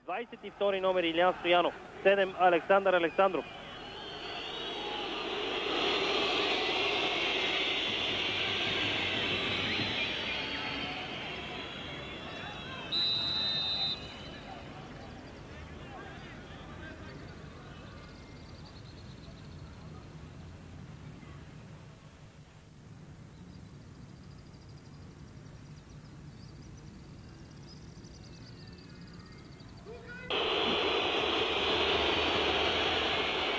22 номер Илян Стоянов. 7 Александър Александров.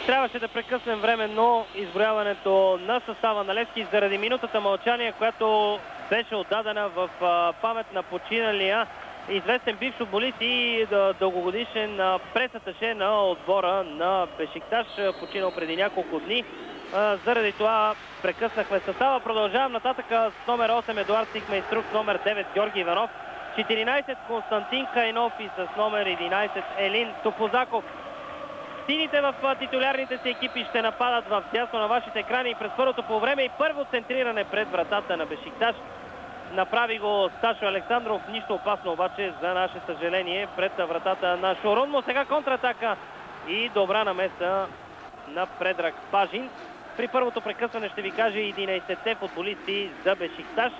Трябваше да прекъснем временно изброяването на състава на Левски заради минутата мълчание, която беше отдадена в памет на починалия известен бивш футболист и дългогодишен пресаташе на отбора на Бешикташ, починал преди няколко дни. Заради това прекъснахме състава. Продължавам нататък с номер 8 Едуард Сихмейструк, номер 9 Георги Иванов, 14 Константин Кайнов и с номер 11 Елин Топозаков. Сините в титулярните си екипи ще нападат в дясно на вашите екрани през първото полувреме и първо центриране пред вратата на Бешикташ. Направи го Сташо Александров. Нищо опасно обаче за наше съжаление пред вратата на Шорунмо. Сега контратака и добра намеса на Предраг Пажин. При първото прекъсване ще ви кажа 11-те футболисти за Бешикташ.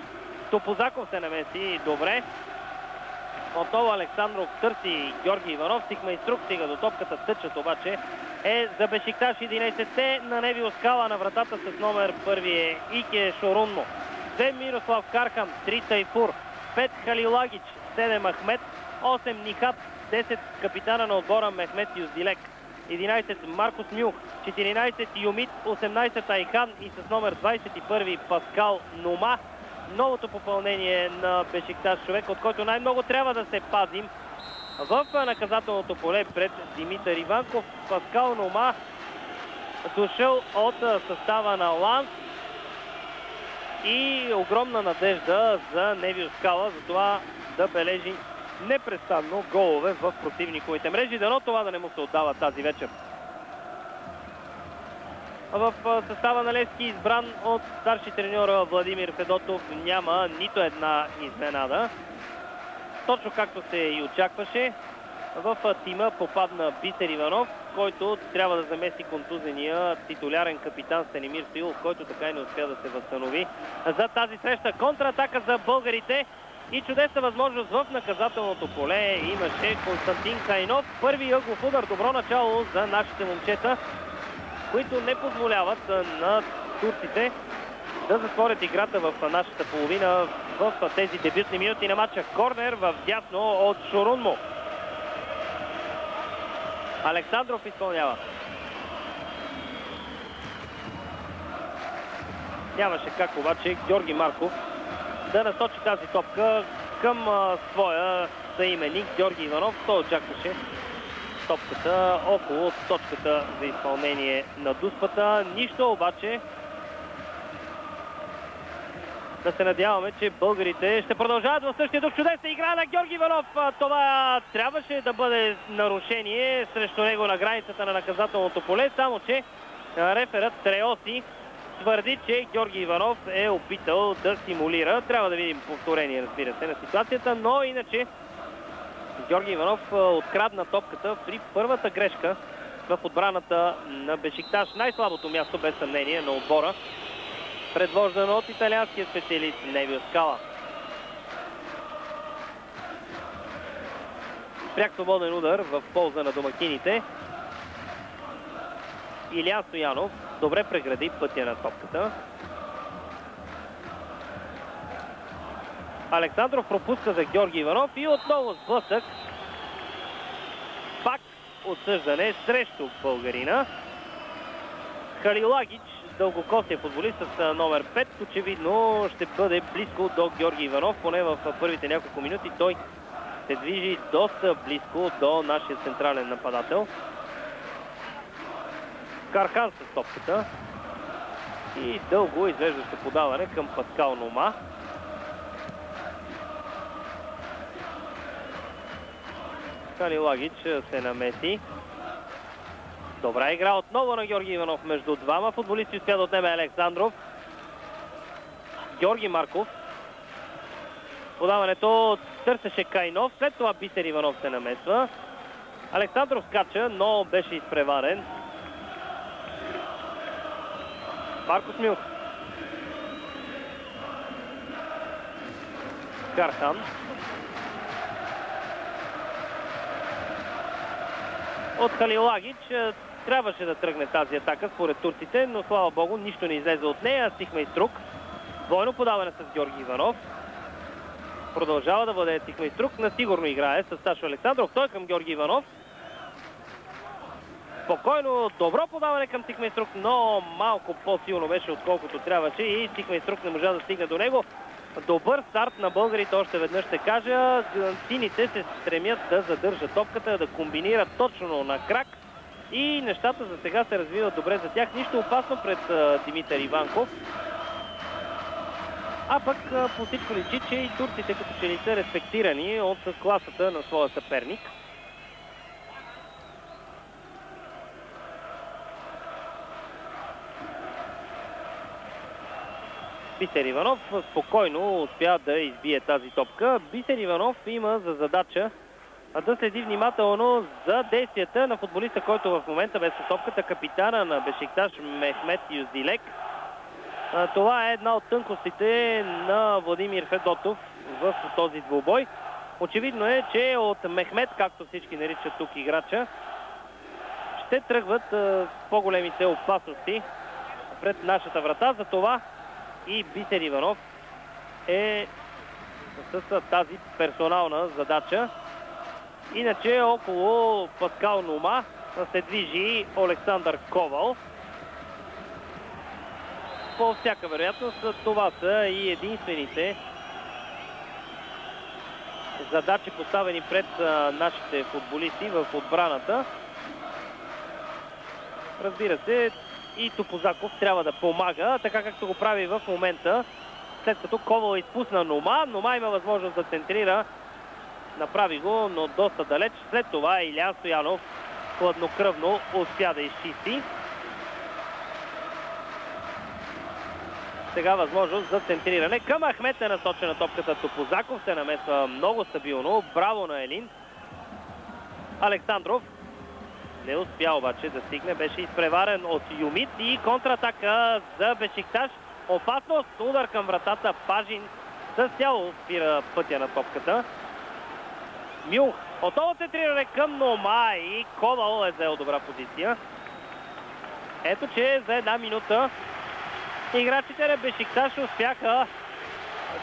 Топозаков се намеси добре. Отново Александров търси Георги Иванов. Сихмейструк стига до топката. Тъчът обаче е за Бешикташ. 11-те на Невил Скала на вратата с номер 1 е Ике Шорунмо. 2 Мирослав Кархан, 3 Тайфур, 5 Халилагич, 7 Ахмет, 8 Нихат, 10 капитана на отбора Мехмет Юздилек, 11 Маркус Мюх, 14 Юмит, 18 Айхан и с номер 21 Паскал Нома. Новото попълнение на Бешикташ, човек, от който най-много трябва да се пазим в наказателното поле пред Димитър Иванков. Паскал Нома, дошъл от състава на Ланс и огромна надежда за Невил Скала, за това да бележи непрестанно голове в противниковите мрежи. Дано това да не му се отдава тази вечер. В състава на Левски, избран от старши треньора Владимир Федотов, няма нито една изненада. Точно както се и очакваше, в тима попадна Бисер Иванов, който трябва да замести контузения титулярен капитан Станимир Стоилов, който така и не успя да се възстанови за тази среща. Контратака за българите и чудесна възможност в наказателното поле имаше Константин Кайнов. Първи ъглов удар, добро начало за нашите момчета, които не позволяват на турците да затворят играта в нашата половина в тези дебютни минути на матча. Корнер в дясно от Шорунмо. Александров изпълнява. Нямаше как обаче Георги Марков да насочи тази топка към своя съименник Георги Иванов. Той очакваше топката около точката за изпълнение на дуспата. Нищо обаче. Да се надяваме, че българите ще продължават в същия дух. Чудесна игра на Георги Иванов. Това трябваше да бъде нарушение срещу него на границата на наказателното поле, само че реферът Треоси твърди, че Георги Иванов е опитал да симулира. Трябва да видим повторение, разбира се, на ситуацията, но иначе Георги Иванов открадна топката при първата грешка в отбраната на Бешикташ. Най-слабото място, без съмнение, на отбора, предвождан от италианския специалист Невил Скала. Пряк свободен удар в полза на домакините. Илян Стоянов добре прегради пътя на топката. Александров пропуска за Георги Иванов и отново сблъсък. Пак отсъждане срещу българина. Халилагич, дългокосия футболист с номер 5, очевидно ще бъде близко до Георги Иванов, поне в първите няколко минути. Той се движи доста близко до нашия централен нападател. Кархан с топката и дълго извеждащо подаване към Паскал Нома. Халилагич се намеси. Добра игра отново на Георги Иванов между двама футболисти. Успя да отнеме Александров. Георги Марков. Подаването търсеше Кайнов. След това Бисер Иванов се намесва. Александров скача, но беше изпреварен. Маркос Милх. Кархан. От Халилагич трябваше да тръгне тази атака според турците, но слава богу нищо не излезе от нея. Сихмейструк. Двойно подаване с Георги Иванов. Продължава да бъде Сихмейструк. Насигурно играе с Сашо Александров. Той към Георги Иванов. Спокойно, добро подаване към Сихмейструк, но малко по-силно беше отколкото трябваше и Сихмейструк не можа да стигне до него. Добър старт на българите, още веднъж ще кажа. Сините се стремят да задържат топката, да комбинират точно на крак и нещата за сега се развиват добре за тях. Нищо опасно пред Димитър Иванков. А пък по всичко личи, че и турците като че ли са респектирани от класата на своя съперник. Бисер Иванов спокойно успя да избие тази топка. Бисер Иванов има за задача да следи внимателно за действията на футболиста, който в момента бе с топката, капитана на Бешикташ Мехмет Юздилек. Това е една от тънкостите на Владимир Федотов в този двубой. Очевидно е, че от Мехмет, както всички наричат тук играча, ще тръгват по-големите опасности пред нашата врата. За това и Бисер Иванов е с тази персонална задача. Иначе около Паскал Нума се движи Александър Ковал. По всяка вероятност това са и единствените задачи поставени пред нашите футболисти в отбраната. Разбира се, и Топозаков трябва да помага, така както го прави в момента, след като Ковал изпусна Нума. Нума има възможност да центрира. Направи го, но доста далеч. След това Илян Стоянов хладнокръвно успя да изчисти. Сега възможност за центриране. Към Ахмет е насочена топката. Топозаков се намесва много стабилно. Браво на Елин. Александров не успя обаче да стигне. Беше изпреварен от Юмит и контратака за Бешикташ. Опасност, удар към вратата. Пажин с цяло спира пътя на топката. Мюх. Отново центриране към Нома и Ковал е взел добра позиция. Ето, че за една минута играчите на Бешикташ успяха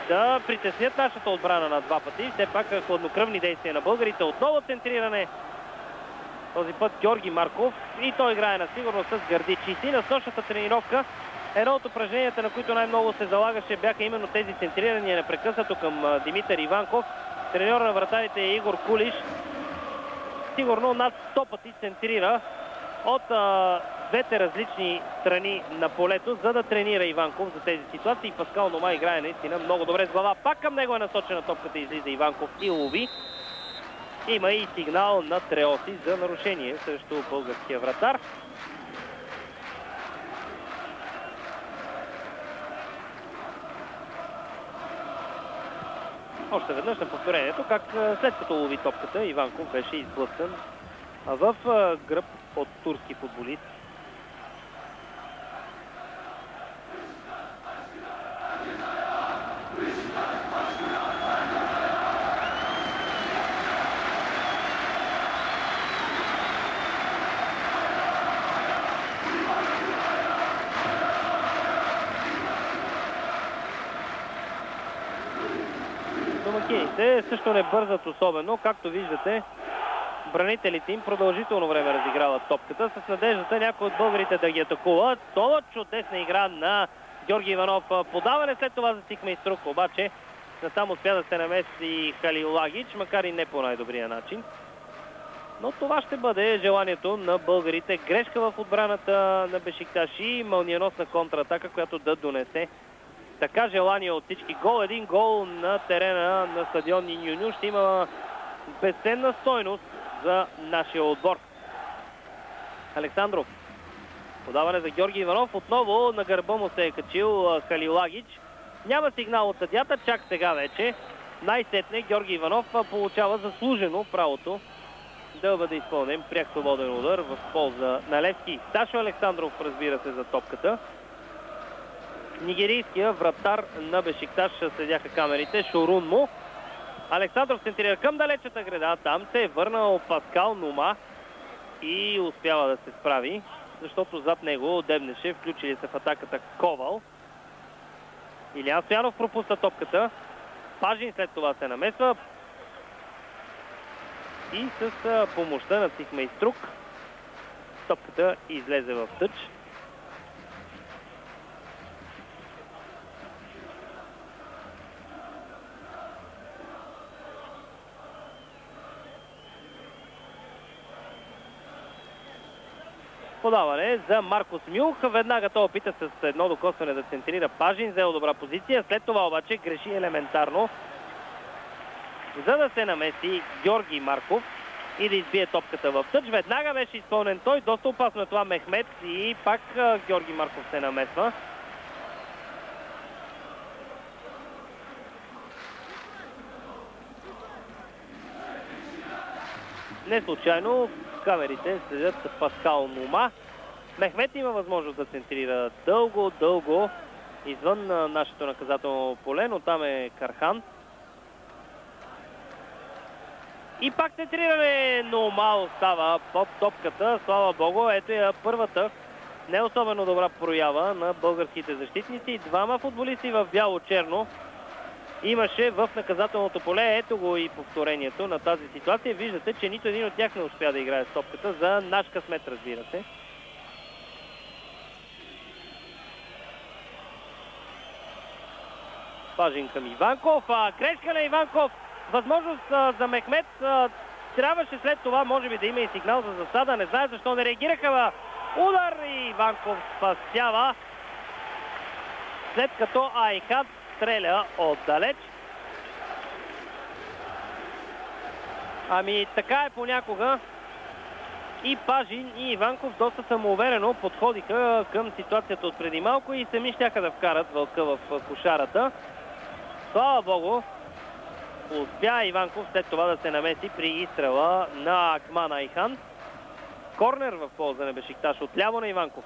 да притеснят нашата отбрана на два пъти. Все пак хладнокръвни действия на българите. Отново центриране. Този път Георги Марков и той играе на сигурност с Гърдичи. И на снощната тренировка едно от упражненията, на които най-много се залагаше, бяха именно тези центрирания непрекъснато към Димитър Иванков. Треньор на вратарите е Игор Кулиш. Сигурно над 100 пъти центрира от двете различни страни на полето, за да тренира Иванков за тези ситуации. Паскал Нома играе наистина много добре с глава. Пак към него е насочена топката, излиза Иванков и лови. Има и сигнал на Треоси за нарушение срещу българския вратар. Още веднъж на повторението, как след като лови топката, Иванков беше изблъскан в гръб от турски футболист. Домакините също не бързат особено. Както виждате, бранителите им продължително време разиграват топката с надеждата някой от българите да ги атакуват. Това чудесна игра на Георги Иванов. Подаване след това за Сихмейструк, обаче там успя да се намеси Халилагич, макар и не по най-добрия начин. Но това ще бъде желанието на българите. Грешка в отбраната на Бешикташ и мълниеносна контратака, която да донесе така желание от всички. Гол, един гол на терена на стадион Нинюню ще има безценна стойност за нашия отбор. Александров. Подаване за Георги Иванов. Отново на гърба му се е качил Халилагич. Няма сигнал от съдията. Чак сега вече най-сетне Георги Иванов получава заслужено правото да бъде изпълнен пряк свободен удар в полза на Левски. Сашо Александров, разбира се, за топката. Нигерийския вратар на Бешикташ следяха камерите. Шорун му. Александров центрира към далечата града. Там се е върнал Паскал Нума и успява да се справи, защото зад него дебнеше, включили се в атаката Ковал. Илиян Стоянов пропуска топката. Пажин след това се намесва. И с помощта на Цихмейструк топката излезе в тъч. Подаване за Маркос Мюх. Веднага той опита с едно докосване да центрира Пажин. Взел добра позиция. След това обаче греши елементарно, за да се намеси Георги Марков и да избие топката в тъч. Веднага беше изпълнен той. Доста опасно е това Мехмет и пак Георги Марков се намесва. Не случайно камерите следят Паскал Нума. Мехмет има възможност да центрира дълго извън нашето наказателно поле, но там е Кархан. И пак центриране, Нума остава под топката. Слава Богу, ето я първата не особено добра проява на българските защитници. Двама футболисти в бяло-черно имаше в наказателното поле. Ето го и повторението на тази ситуация. Виждате, че нито един от тях не успя да играе с топката. За наш късмет, разбира се. Пажин към Иванков. Грешка на Иванков. Възможност за Мехмет. Трябваше след това, може би, да има и сигнал за засада. Не знае защо не реагираха. Удар и Иванков спасява. След като Айхат стреля отдалеч. Ами така е понякога. И Пажин, и Иванков доста самоуверено подходиха към ситуацията от преди малко и сами щяха да вкарат вълка в кошарата. Слава Богу, успя Иванков след това да се намеси при изстрела на Акман Айхан. Корнер в полза на Бешикташ отляво на Иванков.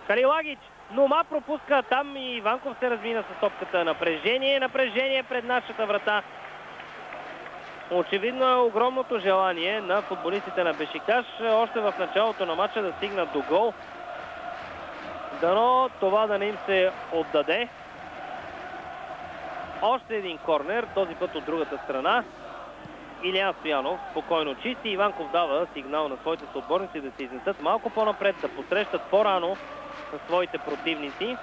Халилагич, Нума пропуска там и Иванков се размина с топката. Напрежение пред нашата врата. Очевидно е огромното желание на футболистите на Бешикташ още в началото на матча да стигнат до гол. Дано това да не им се отдаде. Още един корнер, този път от другата страна. Илиян Стоянов спокойно чисти. Иванков дава сигнал на своите съотборници да се изнесат малко по-напред, да посрещат по-рано своите противници.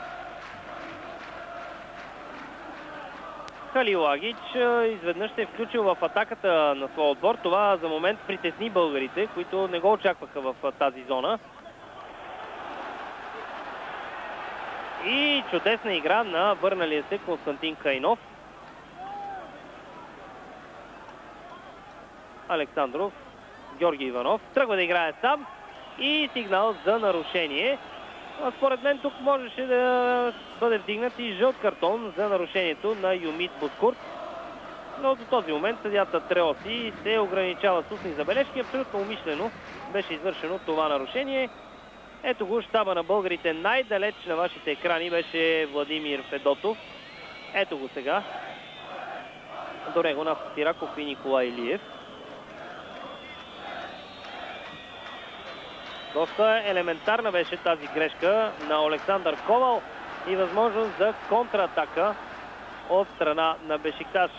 Халилагич изведнъж се е включил в атаката на своя отбор. Това за момент притесни българите, които не го очакваха в тази зона. И чудесна игра на върналия се Константин Кайнов. Александров, Георги Иванов тръгва да играе сам и сигнал за нарушение. Според мен тук можеше да бъде вдигнат и жълт картон за нарушението на Юмит Бускурт. Но до този момент съдията Треоси се ограничава с устни забележки. Абсолютно умишлено беше извършено това нарушение. Ето го щаба на българите най-далеч на вашите екрани беше Владимир Федотов. Ето го сега. До него Наско Сираков и Николай Илиев. Доста елементарна беше тази грешка на Александър Ковал и възможност за контратака от страна на Бешикташ.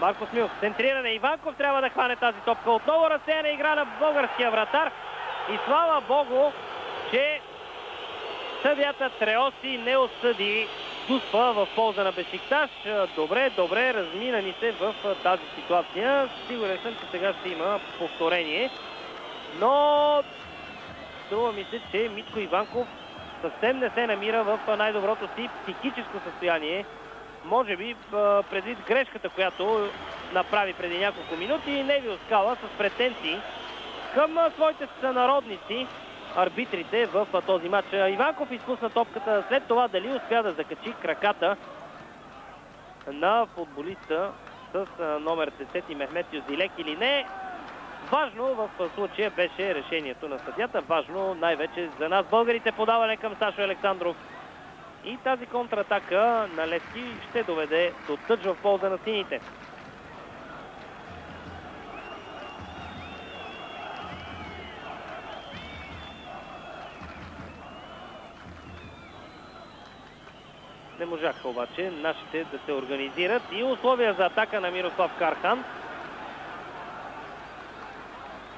Маркос Мюх, центриране. Иванков трябва да хване тази топка. Отново разсеяна игра на българския вратар. И слава Богу, че съдията Треоси не осъди Дуспа в полза на Бешикташ. Добре, размина ни се в тази ситуация. Сигурен съм, че сега ще има повторение. Но струва ми се, че Митко Иванков съвсем не се намира в най-доброто си психическо състояние. Може би предвид грешката, която направи преди няколко минути, Невил Скала с претенции към своите сънародници, арбитрите в този матч. Иванков изпусна топката, след това дали успя да закачи краката на футболиста с номер 10 Мехмет Юздилек или не, Важно в случая беше решението на съдията. Важно най-вече за нас българите, подаване към Сашо Александров. И тази контратака на Левски ще доведе до тъч в полза на сините. Не можаха обаче нашите да се организират и условия за атака на Мирослав Кархан.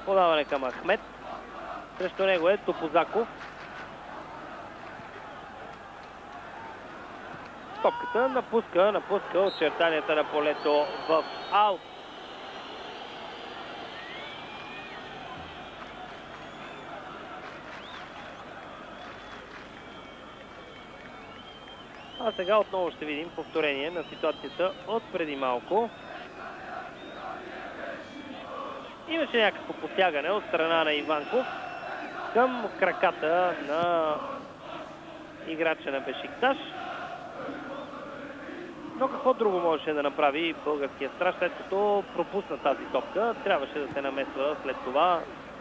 Подаване към Ахмет. Срещу него е Топозаков. Топката напуска очертанията на полето в аут. А сега отново ще видим повторение на ситуацията от преди малко. Имаше някакво посягане от страна на Иванков към краката на играча на Бешикташ. Но какво друго можеше да направи българския страж, след като пропусна тази топка? Трябваше да се намесва след това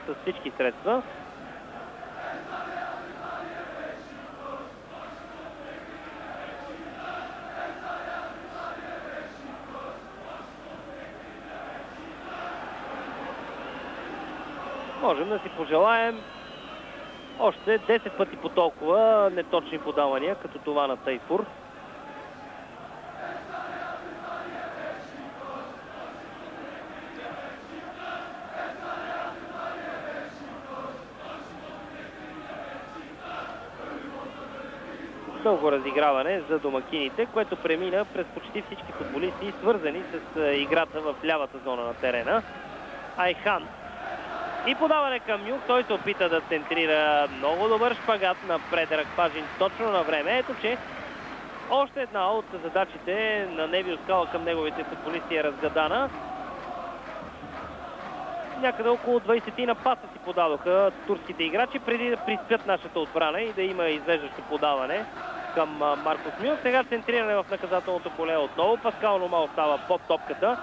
с всички средства. Можем да си пожелаем още 10 пъти по толкова неточни подавания, като това на Тайфур. Дълго разиграване за домакините, което премина през почти всички футболисти, свързани с играта в лявата зона на терена. Айхан. И подаване към Юг. Той се опита да центрира много добър шпагат на Предраг Пажин точно на време. Ето, че още една от задачите на Невил Скала към неговите футболисти е разгадана. Някъде около 20 на паса си подадоха турските играчи, преди да приспят нашата отбрана и да има извеждащо подаване към Маркос Мил. Сега центриране в наказателното поле отново. Паскал Нома остава под топката.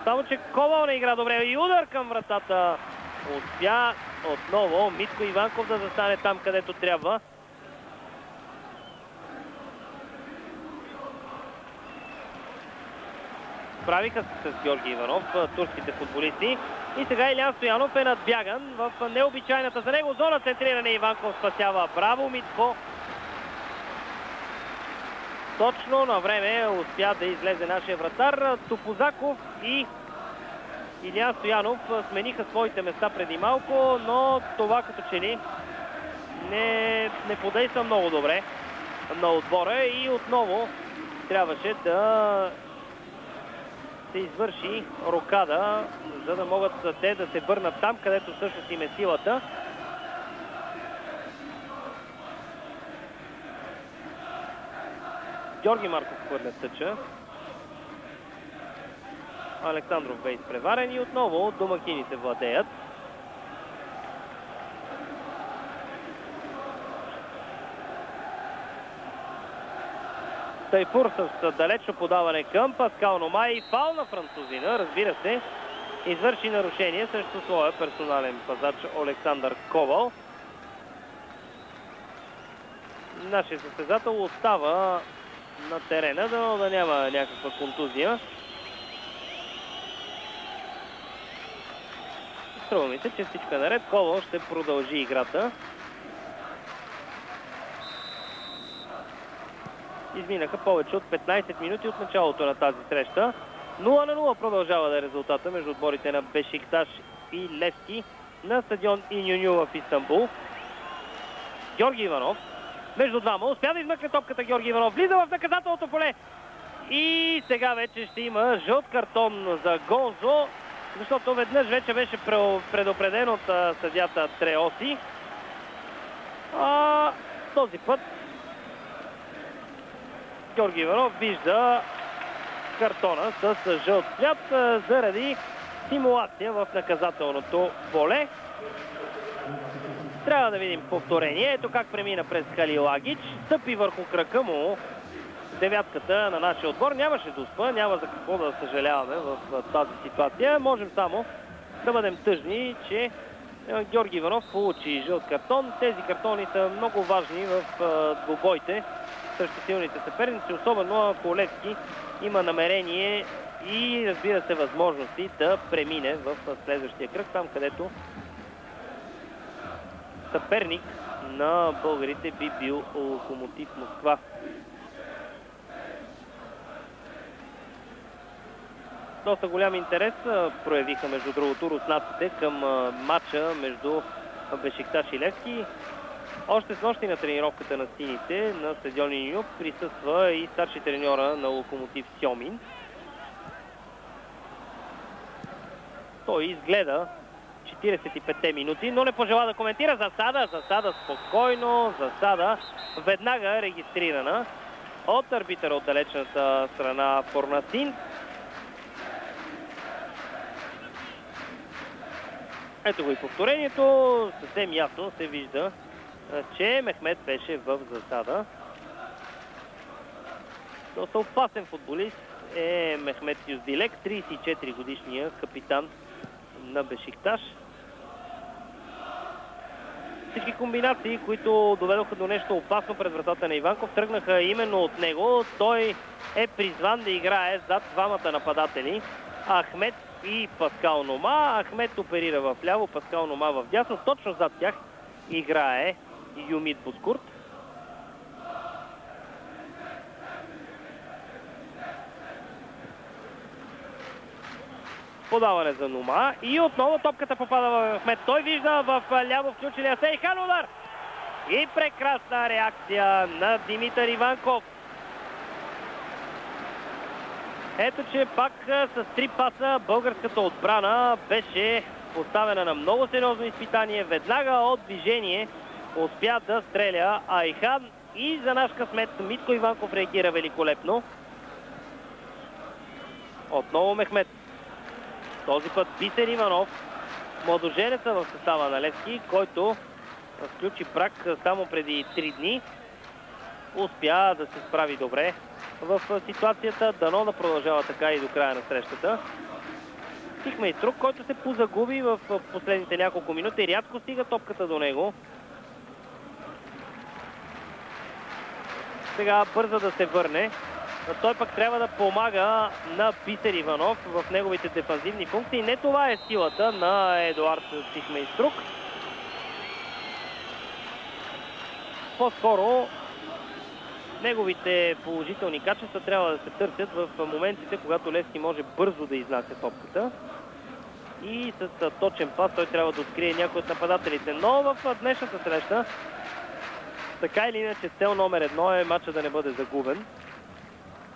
Само, че Ковал не игра добре и удар към вратата. Успя отново Митко Иванков да застане там, където трябва. Справиха се с Георги Иванов турските футболисти. И сега Илян Стоянов е надбяган в необичайната за него зона. Центриране Иванков спасява. Браво, Митко! Точно на време успя да излезе нашия вратар. Топозаков и Илян Стоянов смениха своите места преди малко, но това като че ли не подейства много добре на отбора и отново трябваше да се извърши рокада, за да могат те да се върнат там, където всъщност им е силата. Георги Марков хвърля тъча. Александров бе изпреварен и отново домакините владеят. Тайфур с далечно подаване към Паскал Нома и фаул на французина, разбира се, извърши нарушение срещу своя персонален пазач Александър Ковал. Нашият състезател остава на терена, да няма някаква контузия. Струва ми се, че всичко е наред. Ковал ще продължи играта. Изминаха повече от 15 минути от началото на тази среща. 0-0 продължава да е резултата между отборите на Бешикташ и Левски на стадион Инюню в Истанбул. Георги Иванов между двама. Успя да измъкне топката Георги Иванов. Влиза в наказателното поле. И сега вече ще има жълт картон за Гонзо, защото веднъж вече беше предупреден от съдията Треоси. Този път Георги Иванов вижда картона с жълт цвят заради симулация в наказателното поле. Трябва да видим повторение. Ето как премина през Халилагич. Стъпи върху крака му девятката на нашия отбор. Нямаше дуспа, няма за какво да съжаляваме в тази ситуация. Можем само да бъдем тъжни, че Георги Иванов получи жълт картон. Тези картони са много важни в двубойте срещу силните съперници, особено ако Левски има намерение и, разбира се, възможности да премине в следващия кръг, там където съперник на българите би бил Локомотив Москва. Доста голям интерес проявиха, между другото, руснаците към матча между Бешикташ и Левски. Още с нощи на тренировката на сините на стадион Ниньо присъства и старши треньора на Локомотив Сьомин. Той изгледа 45-те минути, но не пожела да коментира. Засада спокойно, засада веднага регистрирана от арбитъра от далечната страна Форнасин. Ето го и повторението. Съвсем ясно се вижда, че Мехмет беше в засада. Доста опасен футболист е Мехмет Юздилек, 34 годишния капитан на Бешикташ. Всички комбинации, които доведоха до нещо опасно пред вратата на Иванков, тръгнаха именно от него. Той е призван да играе зад двамата нападатели, Ахмед и Паскал Нома. Ахмед оперира в ляво, Паскал Нома в дясно. Точно зад тях играе Юмит Бускурт. Подаване за Нома и отново топката попада в Ахмед. Той вижда в ляво включилия се Сейхан удар. И прекрасна реакция на Димитър Иванков. Ето, че пак с 3 паса българската отбрана беше поставена на много сериозно изпитание. Веднага от движение успя да стреля Айхан и за наш късмет Митко Иванков реагира великолепно. Отново Мехмет. Този път Бисер Иванов, младоженеца в състава на Левски, който включи брак само преди 3 дни. Успя да се справи добре в ситуацията. Дано да продължава така и до края на срещата. Тихмейструк, който се позагуби в последните няколко минути. Рядко стига топката до него. Сега бърза да се върне. Той пък трябва да помага на Бисер Иванов в неговите дефанзивни функции. Не това е силата на Едуард Тихмейструк. По-скоро неговите положителни качества трябва да се търсят в моментите, когато Левски може бързо да изнася топката. И с точен пас той трябва да открие някой от нападателите. Но в днешната среща, така или иначе, цел номер 1 е матча да не бъде загубен.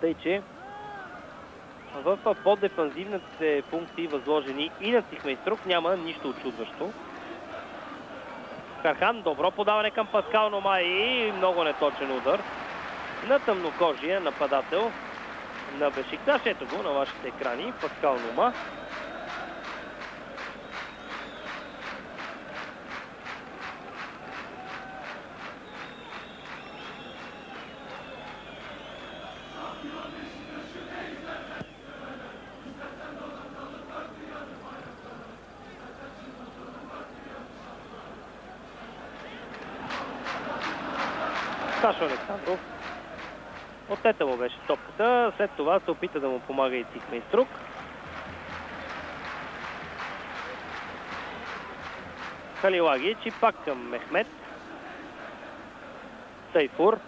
Тъй, че в по-дефанзивните функции, възложени и на Тихмейструк, няма нищо очудващо. Кархан, добро подаване към Паскал Нома и много неточен удар на тъмнокожия нападател на Бешикташ. Ето го на вашите екрани, Паскал Нома. Сашо Александров. Отнета му беше топката. След това се опита да му помага и Тихмейструк. Халилагич и пак към Мехмет. Сайфур.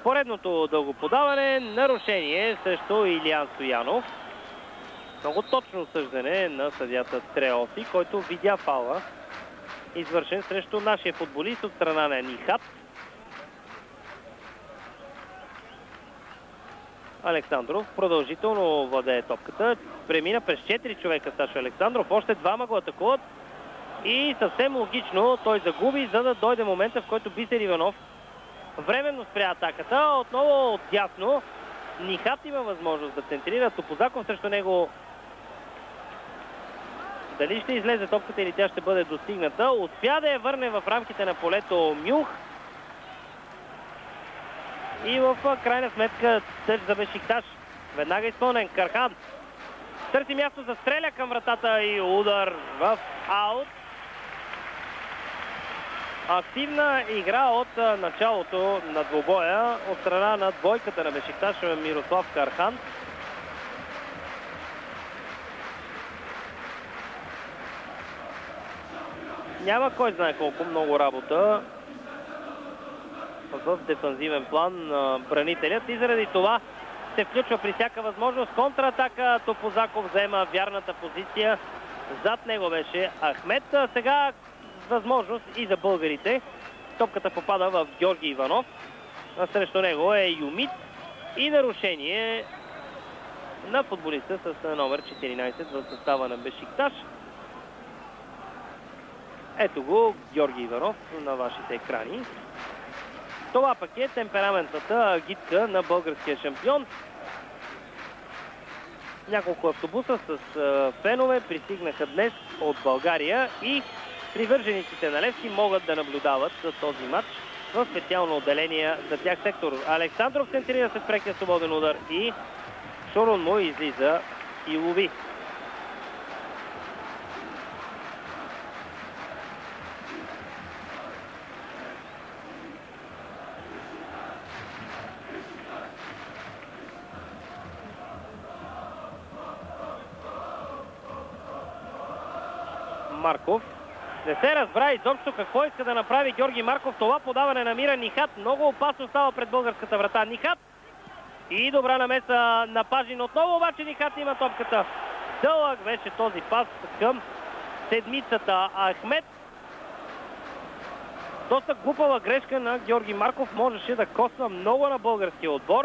Поредното дълго подаване. Нарушение срещу Илиян Стоянов. Много точно осъждане на съдията Треоси, който видя фаула, извършен срещу нашия футболист от страна на Нихат. Александров продължително владее топката. Премина през 4 човека Сашо Александров. Още двама го атакуват. И съвсем логично той загуби, за да дойде момента, в който Бисер Иванов временно спря атаката. Отново отдясно. Нихат има възможност да центрира. Топозаков срещу него. Дали ще излезе топката или тя ще бъде достигната. Успя да я върне в рамките на полето Мюх. И в крайна сметка тъч за Бешикташ. Веднага изпълнен. Кархан. Търси място за стреля към вратата и удар в аут. Активна игра от началото на двубоя от страна на двойката на Бешикташ Мирослав Кархан. Няма кой знае колко много работа в дефанзивен план бранителят и заради това се включва при всяка възможност. Контратака, Топозаков взема вярната позиция. Зад него беше Ахмед. Сега възможност и за българите. Топката попада в Георги Иванов. Срещу него е Юмит и нарушение на футболиста с номер 14 в състава на Бешикташ. Ето го Георги Иванов на вашите екрани. Това пък е темпераментната агитка на българския шампион. Няколко автобуса с фенове пристигнаха днес от България и привържениците на Левски могат да наблюдат този матч в специално отделение за тях сектор. Александров центрира след прекия свободен удар и Шорон му излиза и лови. Марков. Не се разбра изобщо какво иска да направи Георги Марков. Това подаване намира Нихат. Много опасно става пред българската врата. Нихат. И добра намеса на Пажин. Отново обаче Нихат има топката. Дълъг беше този пас към седмицата Ахмед. Доста глупава грешка на Георги Марков. Можеше да коства много на българския отбор.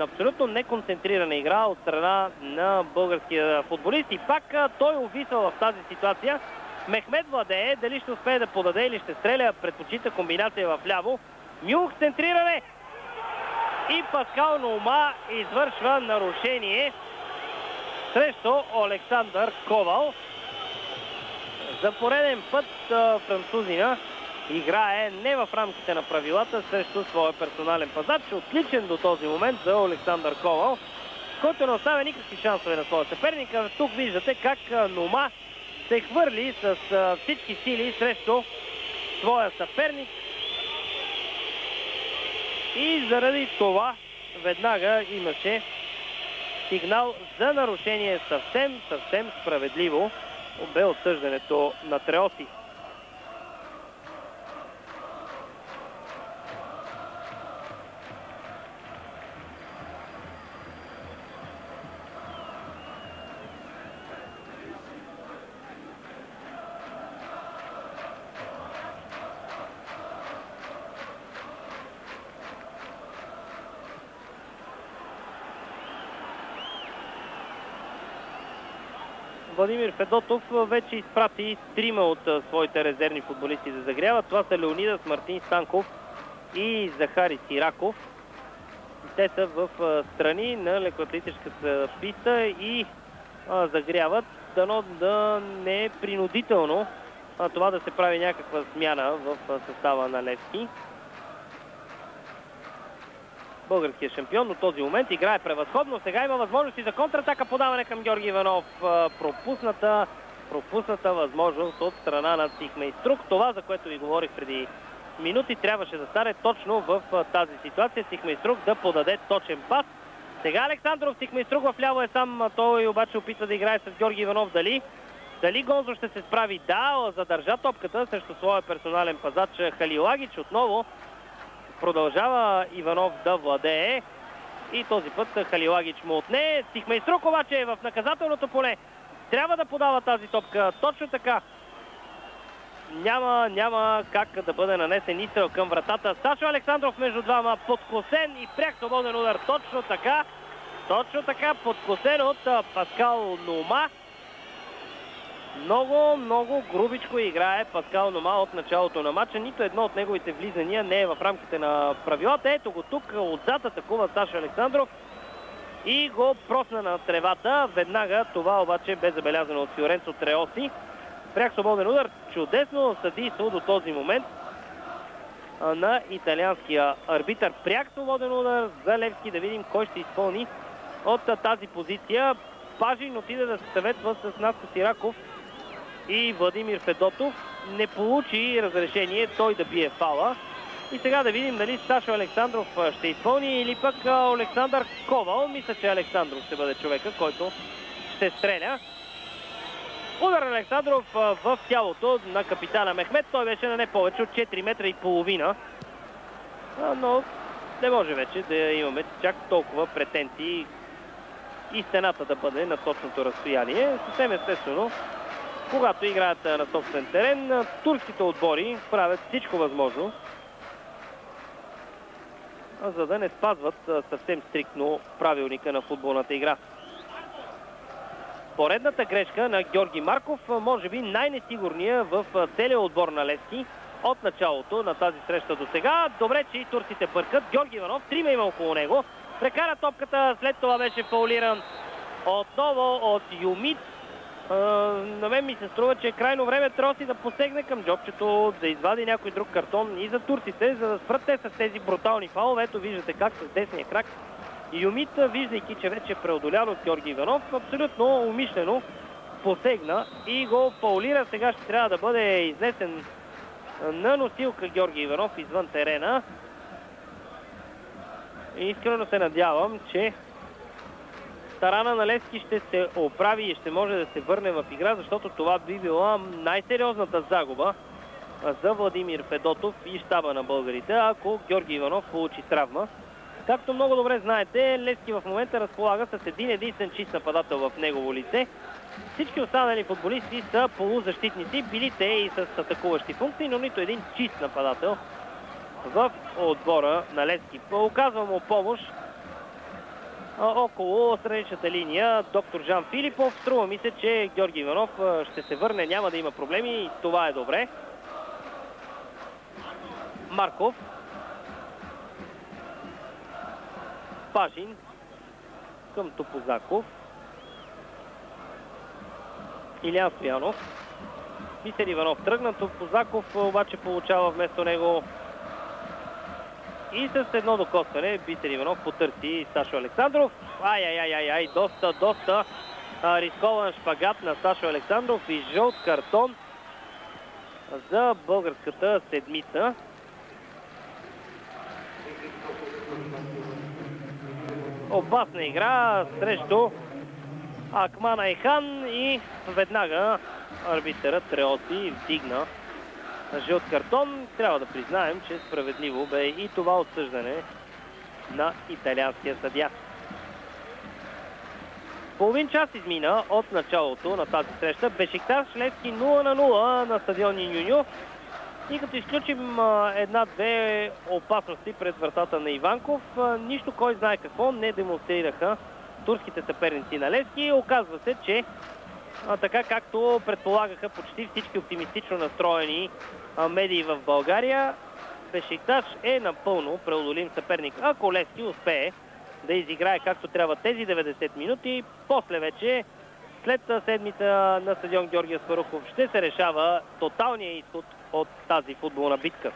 Абсолютно неконцентрирана игра от страна на българския футболист. И пак той увисал в тази ситуация. Мехмед владее, дали ще успее да подаде или ще стреля, предпочита комбинация в ляво. Мюх центриране и Паскал Нума извършва нарушение срещу Александър Ковал. За пореден път французина играе не в рамките на правилата срещу своя персонален пазач. Отличен до този момент за Александър Ковал, който не оставя никакви шансове на своя съперник. Тук виждате как Нума се хвърли с всички сили срещу своя съперник. И заради това веднага имаше сигнал за нарушение. Съвсем справедливо бе отсъждането на Треоси. Владимир Федотов вече изпрати трима от своите резервни футболисти да загряват. Това са Леонидас, Мартин Станков и Захари Сираков. Те са в страни на лекоатлетическата писта и загряват. Дано да не е принудително това да се прави някаква смяна в състава на Левски. Българският шампион до този момент играе превъзходно. Сега има възможности за контратака, подаване към Георги Иванов. Пропусната възможност от страна на Цихмейструк. Това, за което ви говорих преди минути, трябваше да стане точно в тази ситуация. Цихмейструк да подаде точен пас. Сега Александров, Цихмейструк в ляво е сам. Той обаче опитва да играе с Георги Иванов. Дали Гонзо ще се справи? Да, задържа топката срещу своя персонален пазач Халилагич. Отново продължава Иванов да владее и този път Халилагич му отне. Цихмейструк обаче е в наказателното поле. Трябва да подава тази топка. Точно така. Няма как да бъде нанесен изстрел към вратата. Сашо Александров между двама. Подкосен и пряк свободен удар. Точно така. Подкосен от Паскал Нума. Много грубичко играе Паскал Нума от началото на матча. Нито едно от неговите влизания не е в рамките на правилата. Ето го тук, отзад атакува Сашо Александров и го просна на тревата. Веднага това обаче бе забелязано от Фиоренцо Треоси. Пряк свободен удар. Чудесно съдийство до този момент на италианския арбитър. Пряк свободен удар за Левски. Да видим кой ще изпълни от тази позиция. Пажин отиде да се съветва с Наско Сираков и Владимир Федотов. Не получи разрешение той да бие фала. И сега да видим дали Сашо Александров ще изпълни или пък Александър Ковал. Мисля, че Александров ще бъде човека, който ще стреля. Удар на Александров в тялото на капитана Мехмет. Той беше на не повече от 4 метра и половина. Но не може вече да имаме чак толкова претенции и стената да бъде на точното разстояние. Съвсем естествено, когато играят на собствен терен, турските отбори правят всичко възможно, за да не спазват съвсем стриктно правилника на футболната игра. Поредната грешка на Георги Марков, може би най-несигурния в целия отбор на Левски от началото на тази среща до сега. Добре, че и турците бъркат. Георги Иванов, трима има около него. Прекара топката, след това беше фаулиран отново от Юмит. На мен ми се струва, че е крайно време Троси да посегне към джобчето, да извади някой друг картон и за турците, за да спрат те с тези брутални фалове. Ето виждате как с десния крак Юмит, виждайки, че вече е преодолян от Георги Иванов, абсолютно умишлено посегна и го фаулира. Сега ще трябва да бъде изнесен на носилка Георги Иванов извън терена. И искрено се надявам, че Тарана на Левски ще се оправи и ще може да се върне в игра, защото това би била най-сериозната загуба за Владимир Федотов и щаба на българите, ако Георги Иванов получи травма. Както много добре знаете, Левски в момента разполага с един единствен чист нападател в негово лице. Всички останали футболисти са полузащитници, били те и с атакуващи функции, но нито един чист нападател в отбора на Левски. Оказва му помощ около страничната линия доктор Жан Филипов. Струва ми се, че Георги Иванов ще се върне, няма да има проблеми и това е добре. Марков. Пажин към Топозаков. Илиян Стоянов. Бисер Иванов тръгна, Топозаков обаче получава вместо него. И с едно докосване Бисер Иванов потърси Сашо Александров. Ай, доста рискован шпагат на Сашо Александров и жълт картон за българската седмица. Опасна игра срещу Акман Айхан и веднага арбитърът Треоси вдигна жълт картон. Трябва да признаем, че справедливо бе и това отсъждане на италианския съдия. Половин час измина от началото на тази среща. Бешикташ Левски 0-0 на стадион Нюню. И като изключим една-две опасности пред вратата на Иванков, нищо кой знае какво не демонстрираха турските съперници на Левски. Оказва се, че така както предполагаха почти всички оптимистично настроени медии в България, Бешикташ е напълно преодолим съперник. Ако Левски успее да изиграе както трябва тези 90 минути, после вече след седмица на стадион Георги Аспарухов ще се решава тоталния изход от тази футболна битка.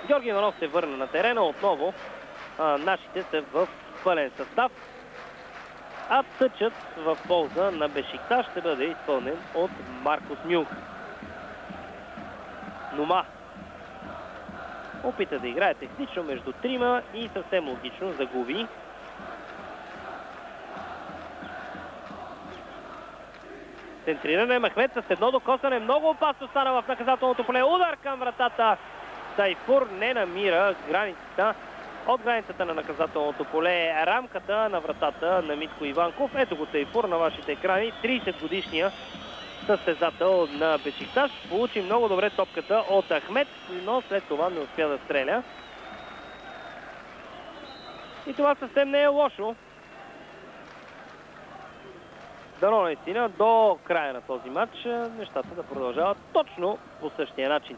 Георги Иванов се върна на терена отново. Нашите са в пълен състав. А тъчът в полза на Бешикташ ще бъде изпълнен от Маркус Мюнх. Нума опита да играе технично между трима и съвсем логично загуби. Центриране Мехмет с едно докосване. Много опасно стана в наказателното поле. Удар към вратата. Тайфур не намира границата. От границата на наказателното поле рамката на вратата на Митко Иванков. Ето го Тайфур на вашите екрани. 30 годишния състезател на Бешикташ. Получи много добре топката от Ахмет, но след това не успя да стреля. И това съвсем не е лошо. Дано наистина до края на този матч нещата да продължават точно по същия начин.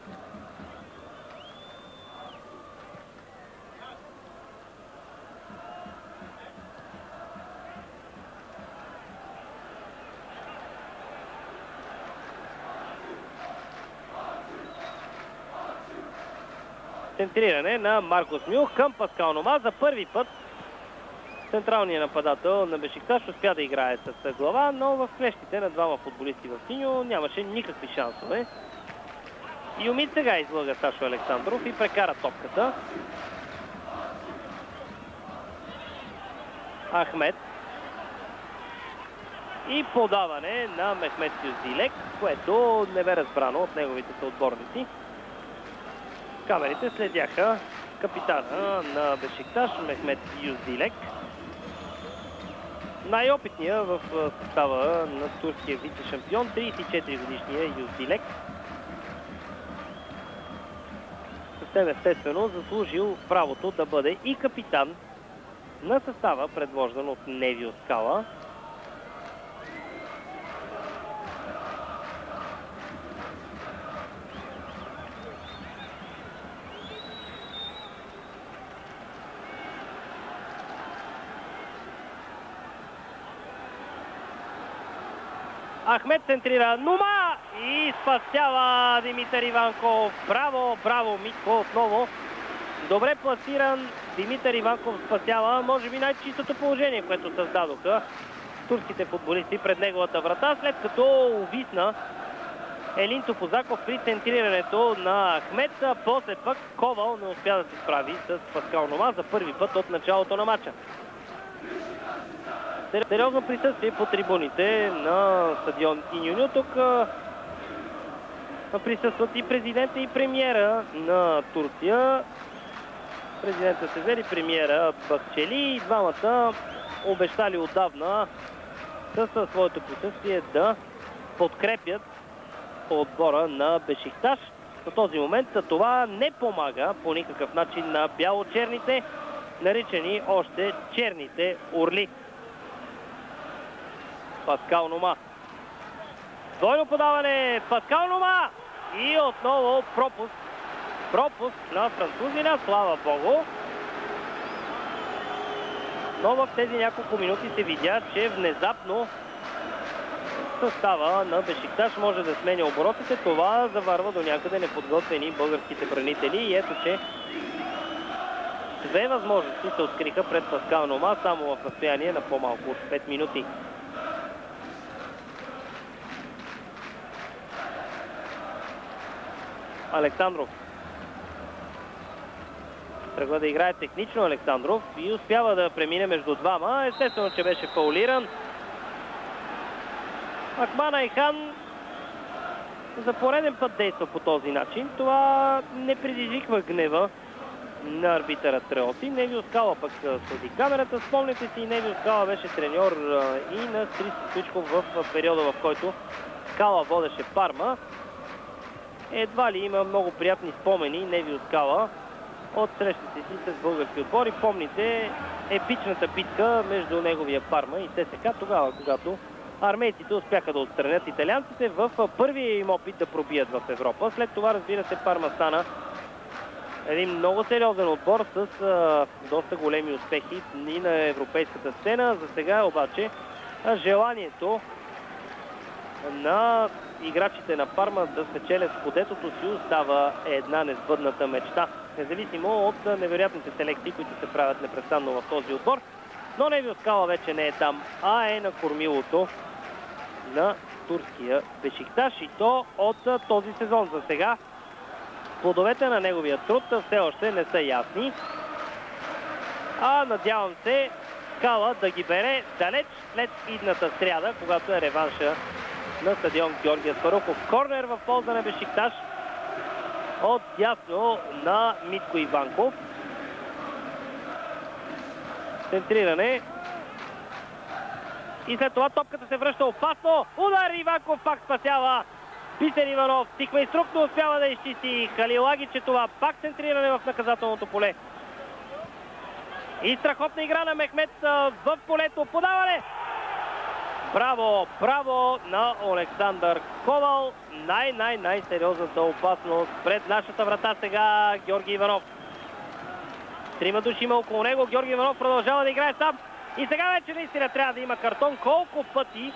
Центриране на Маркус Мюнх към Паскал Нома. За първи път Централният нападател на Бешикташ успя да играе с глава, но в клещите на двама футболисти в синьо нямаше никакви шансове. Юмит сега излъга Сашо Александров и прекара топката. Ахмед. И подаване на Мехмет Юздилек, което не бе разбрано от неговите съотборници. Камерите следяха капитана на Бешикташ Мехмет Юздилек. Най-опитният в състава на турския вице-шампион, 34-годишния Юздилек. Съвсем естествено заслужил правото да бъде и капитан на състава, предложен от Невио Скала. Ахмед центрира Нума и спасява Димитър Иванков. Браво, браво Митко отново. Добре пласиран Димитър Иванков спасява, може би най-чистото положение, което създадоха турските футболисти пред неговата врата, след като увисна Елин Топозаков при центрирането на Ахмед. После пък Ковал не успя да се справи с Паскал Нума за първи път от началото на матча. Сериозно присъствие по трибуните на стадион Иньоню. Тук присъстват и президента и премиера на Турция. Президента Сезери, премиера Бахчели, и двамата обещали отдавна със своето присъствие да подкрепят отбора на Бешикташ. На този момент това не помага по никакъв начин на бяло-черните, наричани още черните орли. Паскал Нума. Двойно подаване. Паскал Нума. И отново пропуск. Пропуск на французина. Слава Богу. Но в тези няколко минути се видя, че внезапно състава на Бешикташ може да сменя оборотите. Това заварва до някъде неподготвени българските бранители. И ето, че две възможности се откриха пред Паскал Нума само в разстояние на по-малко от 5 минути. Александров. Тръгва да играе технично Александров и успява да премине между двама. Естествено, че беше фаулиран. Ахман Айхан за пореден път действа по този начин. Това не предизвиква гнева на арбитъра Треоти. Невио Скала пък следи камерата. Спомняте си, Невио Скала беше треньор и на Христо Стоичков в периода, в който Скала водеше Парма. Едва ли има много приятни спомени Невио Скала от срещите си с български отбори. Помните епичната битка между неговия Парма и ЦСКА, тогава, когато армейците успяха да отстранят италианците в първия им опит да пробият в Европа. След това, разбира се, Парма стана един много сериозен отбор с доста големи успехи и на европейската сцена. За сега обаче желанието на играчите на Парма да спечелят скудетото си остава една несбъдната мечта. Независимо от невероятните селекции, които се правят непрестанно в този отбор. Но Невио Скала вече не е там, а е на кормилото на турския Бешикташ, и то от този сезон. За сега плодовете на неговия труд все още не са ясни. А надявам се Скала да ги бере далеч след идната сряда, когато е реванша на стадион Георги Аспарухов. Корнер в полза на Бешикташ от дясно на Митко Иванков. Центриране. И след това топката се връща опасно. Удар, Иванков пак спасява. Бисер Иванов стихва инструктно, успява да изчисти Халилаги, че това пак центриране в наказателното поле. И страхотна игра на Мехмет в полето. Подаване! Браво, браво на Александър Ковал. Най-сериозната опасност пред нашата врата сега Георги Иванов. Трима души има около него. Георги Иванов продължава да играе сам. И сега вече наистина трябва да има картон. Колко пъти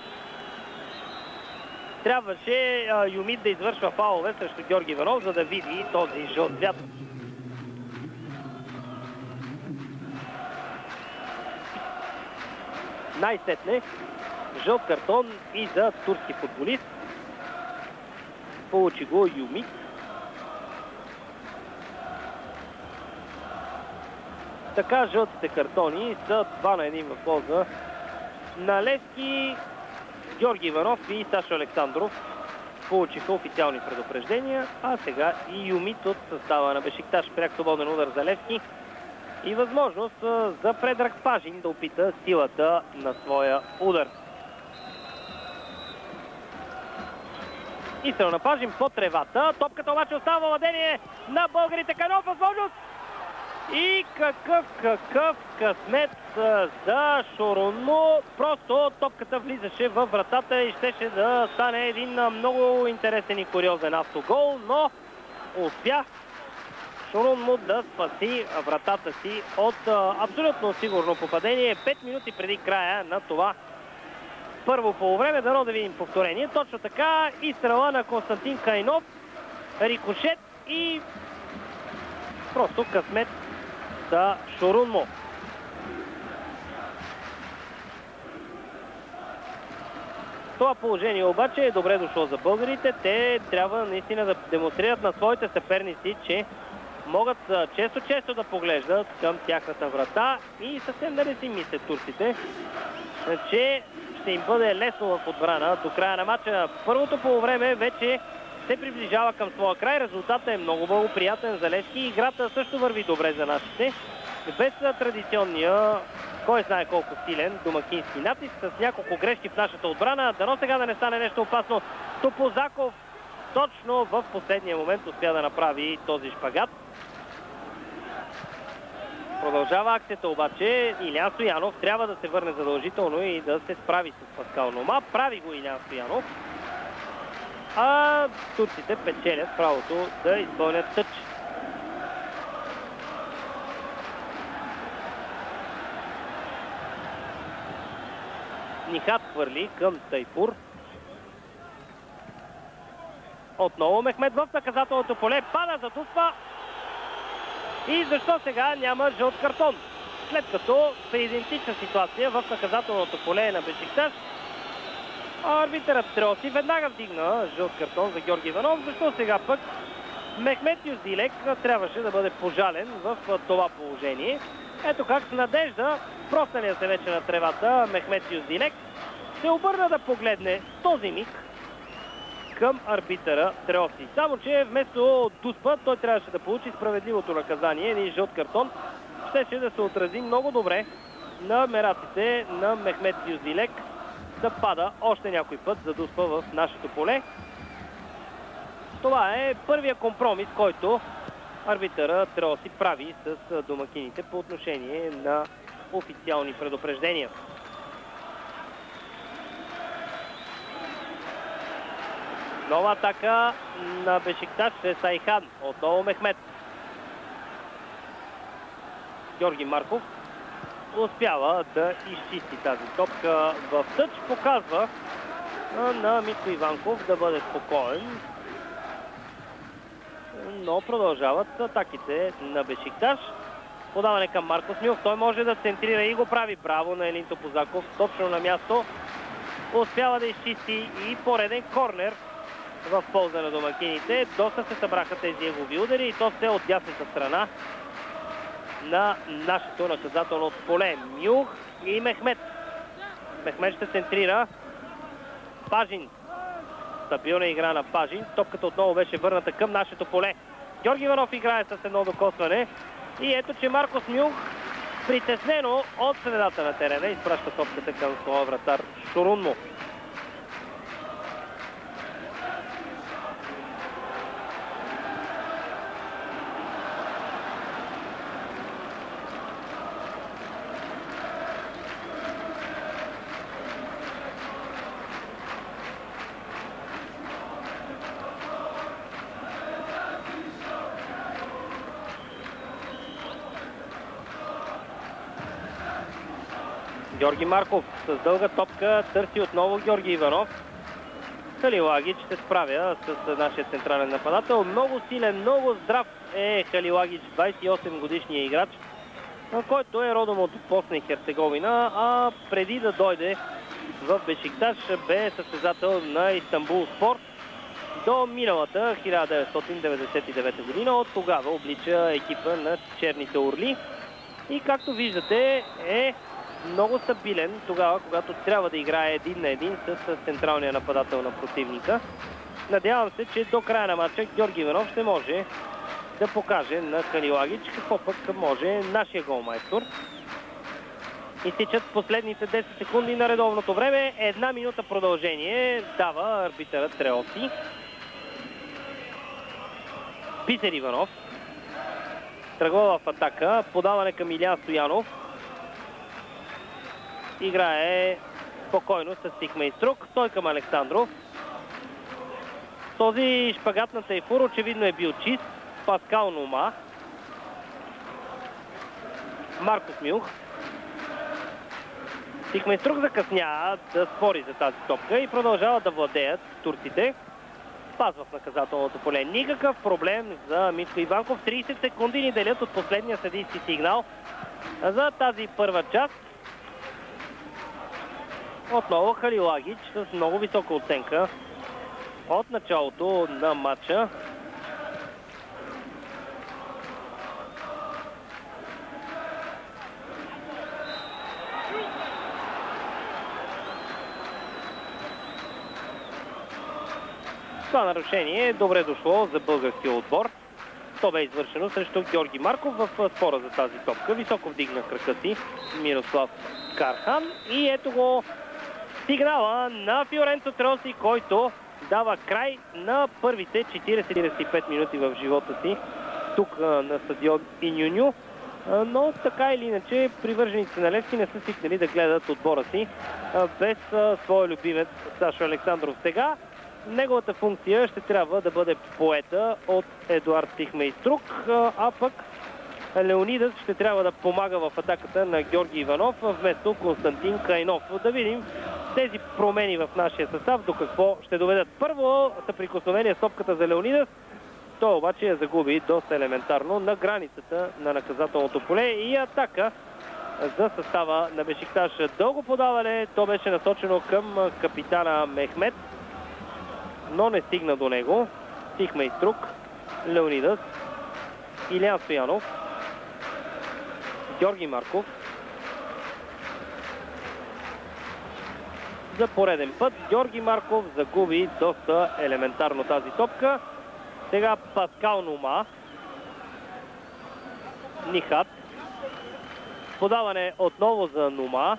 трябваше Юмит да извършва фаулове срещу Георги Иванов, за да види този жълт цвят. най-сетне жълт картон и за турски футболист. Получи го Юмит. Така жълтите картони са 2-1 в полза на Левски. Георги Иванов и Сашо Александров получиха официални предупреждения, а сега и Юмит от състава на Бешикташ. Пряк свободен удар за Левски и възможност за Предраг Пажин да опита силата на своя удар. Изстрел на Пажин по тревата. Топката обаче остава владение на българите. Канов, възможност! И какъв късмет за Шорунмо. Просто топката влизаше във вратата и щеше да стане един много интересен и куриозен автогол, но успя Шорунмо да спаси вратата си от абсолютно сигурно попадение 5 минути преди края на това първо полувреме. Дано да видим повторение. Точно така, изстрела на Константин Кайнов, рикошет и просто късмет за Шорунмо. Това положение обаче е добре дошло за българите. Те трябва наистина да демонстрират на своите съперници, че могат често да поглеждат към тяхната врата и съвсем да не си мислят турците, че ще им бъде лесно в отбрана до края на матча. Първото полувреме вече се приближава към своя край. Резултатът е много благоприятен за Левски. Играта също върви добре за нашите. Без традиционния, кой знае колко силен домакински натиск, с няколко грешки в нашата отбрана. Дано сега да не стане нещо опасно. Топозаков точно в последния момент успя да направи този шпагат. Продължава акцията обаче. Илян Стоянов трябва да се върне задължително и да се справи с Паскал Нома. Прави го Илян Стоянов. А турците печелят правото да изпълнят тъч. Нихат хвърли към Тайфур. Отново Мехмед в наказателното поле. Пада, задуспа. И защо сега няма жълт картон? След като при идентична ситуация в наказателното поле на Бешикташ, арбитърът Треоси веднага вдигна жълт картон за Георги Иванов. Защо сега пък Мехмет Юздилек трябваше да бъде пожален в това положение? Ето как с надежда, просналия се вече на тревата Мехмет Юздилек, се обърна да погледне този миг към арбитъра Треоси. Само че вместо дуспа той трябваше да получи справедливото наказание. Един жълт картон щеше да се отрази много добре на мераците на Мехмет Юздилек да пада още някой път за дуспа в нашето поле. Това е първия компромис, който арбитъра Треоси прави с домакините по отношение на официални предупреждения. Нова атака на Бешикташ с Айхан. Отново Мехмет. Георги Марков успява да изчисти тази топка в тъч. Показва на Митко Иванков да бъде спокоен. Но продължават атаките на Бешикташ. Подаване към Марко Смилов. Той може да центрира и го прави. Браво на Елин Топозаков. Точно на място. Успява да изчисти и пореден корнер в полза на домакините. Доста се събраха тези егови удари и то все от дясната страна на нашето наказателно поле. Мюх и Мехмет. Мехмет ще центрира. Пажин. Стабилна игра на Пажин. Топката отново беше върната към нашето поле. Георги Иванов играе с едно докосване. И ето, че Маркос Мюх притеснено от средата на терена изпраща топката към своя вратар Шорунмо. Георги Марков с дълга топка търси отново Георги Иванов. Халилагич се справя с нашия централен нападател. Много силен, много здрав е Халилагич, 28 годишния играч. който е родом от Босна и Херцеговина, а преди да дойде в Бешикташ бе състезател на Истанбул Спорт до миналата 1999 година. От тогава облича екипа на Черните орли и както виждате е много стабилен тогава, когато трябва да играе един на един с централния нападател на противника. Надявам се, че до края на матча Георги Иванов ще може да покаже на Халилагич какво пък може нашия голмайстор. Изтичат последните 10 секунди на редовното време. 1 минута продължение дава арбитърът Треоси. Бисер Иванов тръгва в атака. Подаване към Илиян Стоянов. Играе спокойно с Тихмейструк. Той към Александров. Този шпагат на Тайфур очевидно е бил чист. Паскал Нума. Маркос Мюх. Тихмейструк закъсня да спори за тази топка и продължава да владеят турците. Пазва в наказателното поле. Никакъв проблем за Митко Иванков. 30 секунди ни делят от последния съдийски сигнал за тази първа част. Отново Халилагич с много висока оценка от началото на матча. Това нарушение е добре дошло за българския отбор. То бе извършено срещу Георги Марков в спора за тази топка. Високо вдигна крака си Мирослав Кархан и ето го сигнала на Фиоренцо Треоси, който дава край на първите 40-45 минути в живота си тук на стадион Инюню. Но така или иначе привържениците на Левски не са свикнали да гледат отбора си без своя любимец Сашо Александров. Сега неговата функция ще трябва да бъде поета от Едуард Тихмейструк, а пък Леонидас ще трябва да помага в атаката на Георги Иванов вместо Константин Кайнов. Да видим тези промени в нашия състав до какво ще доведат. Първо съприкосновение с топката за Леонидас. Той обаче я загуби доста елементарно на границата на наказателното поле и атака за състава на Бешикташ. Дълго подаване, то беше насочено към капитана Мехмет, но не стигна до него. Тихмейструк, Леонидас, Илиян Стоянов, Георги Марков. За пореден път Георги Марков загуби доста елементарно тази топка. Сега Паскал Нума. Нихат. Подаване отново за Нума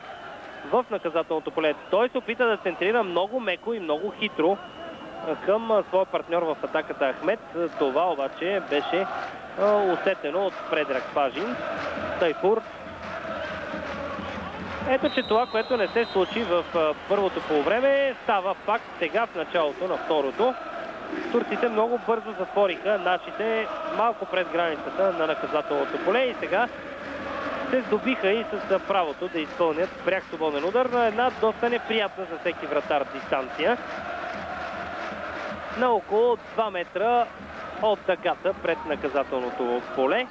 в наказателното поле. Той се опита да центрира много меко и много хитро към своя партньор в атаката Ахмет. Това обаче беше усетено от Предраг Пажин. Тайфур. Ето, че това, което не се случи в първото полувреме, става факт сега в началото на второто. Турците много бързо затвориха нашите малко пред границата на наказателното поле и сега се здобиха и с правото да изпълнят пряк свободен удар на една доста неприятна за всеки вратар дистанция. На около 2 метра от дъгата пред наказателното поле.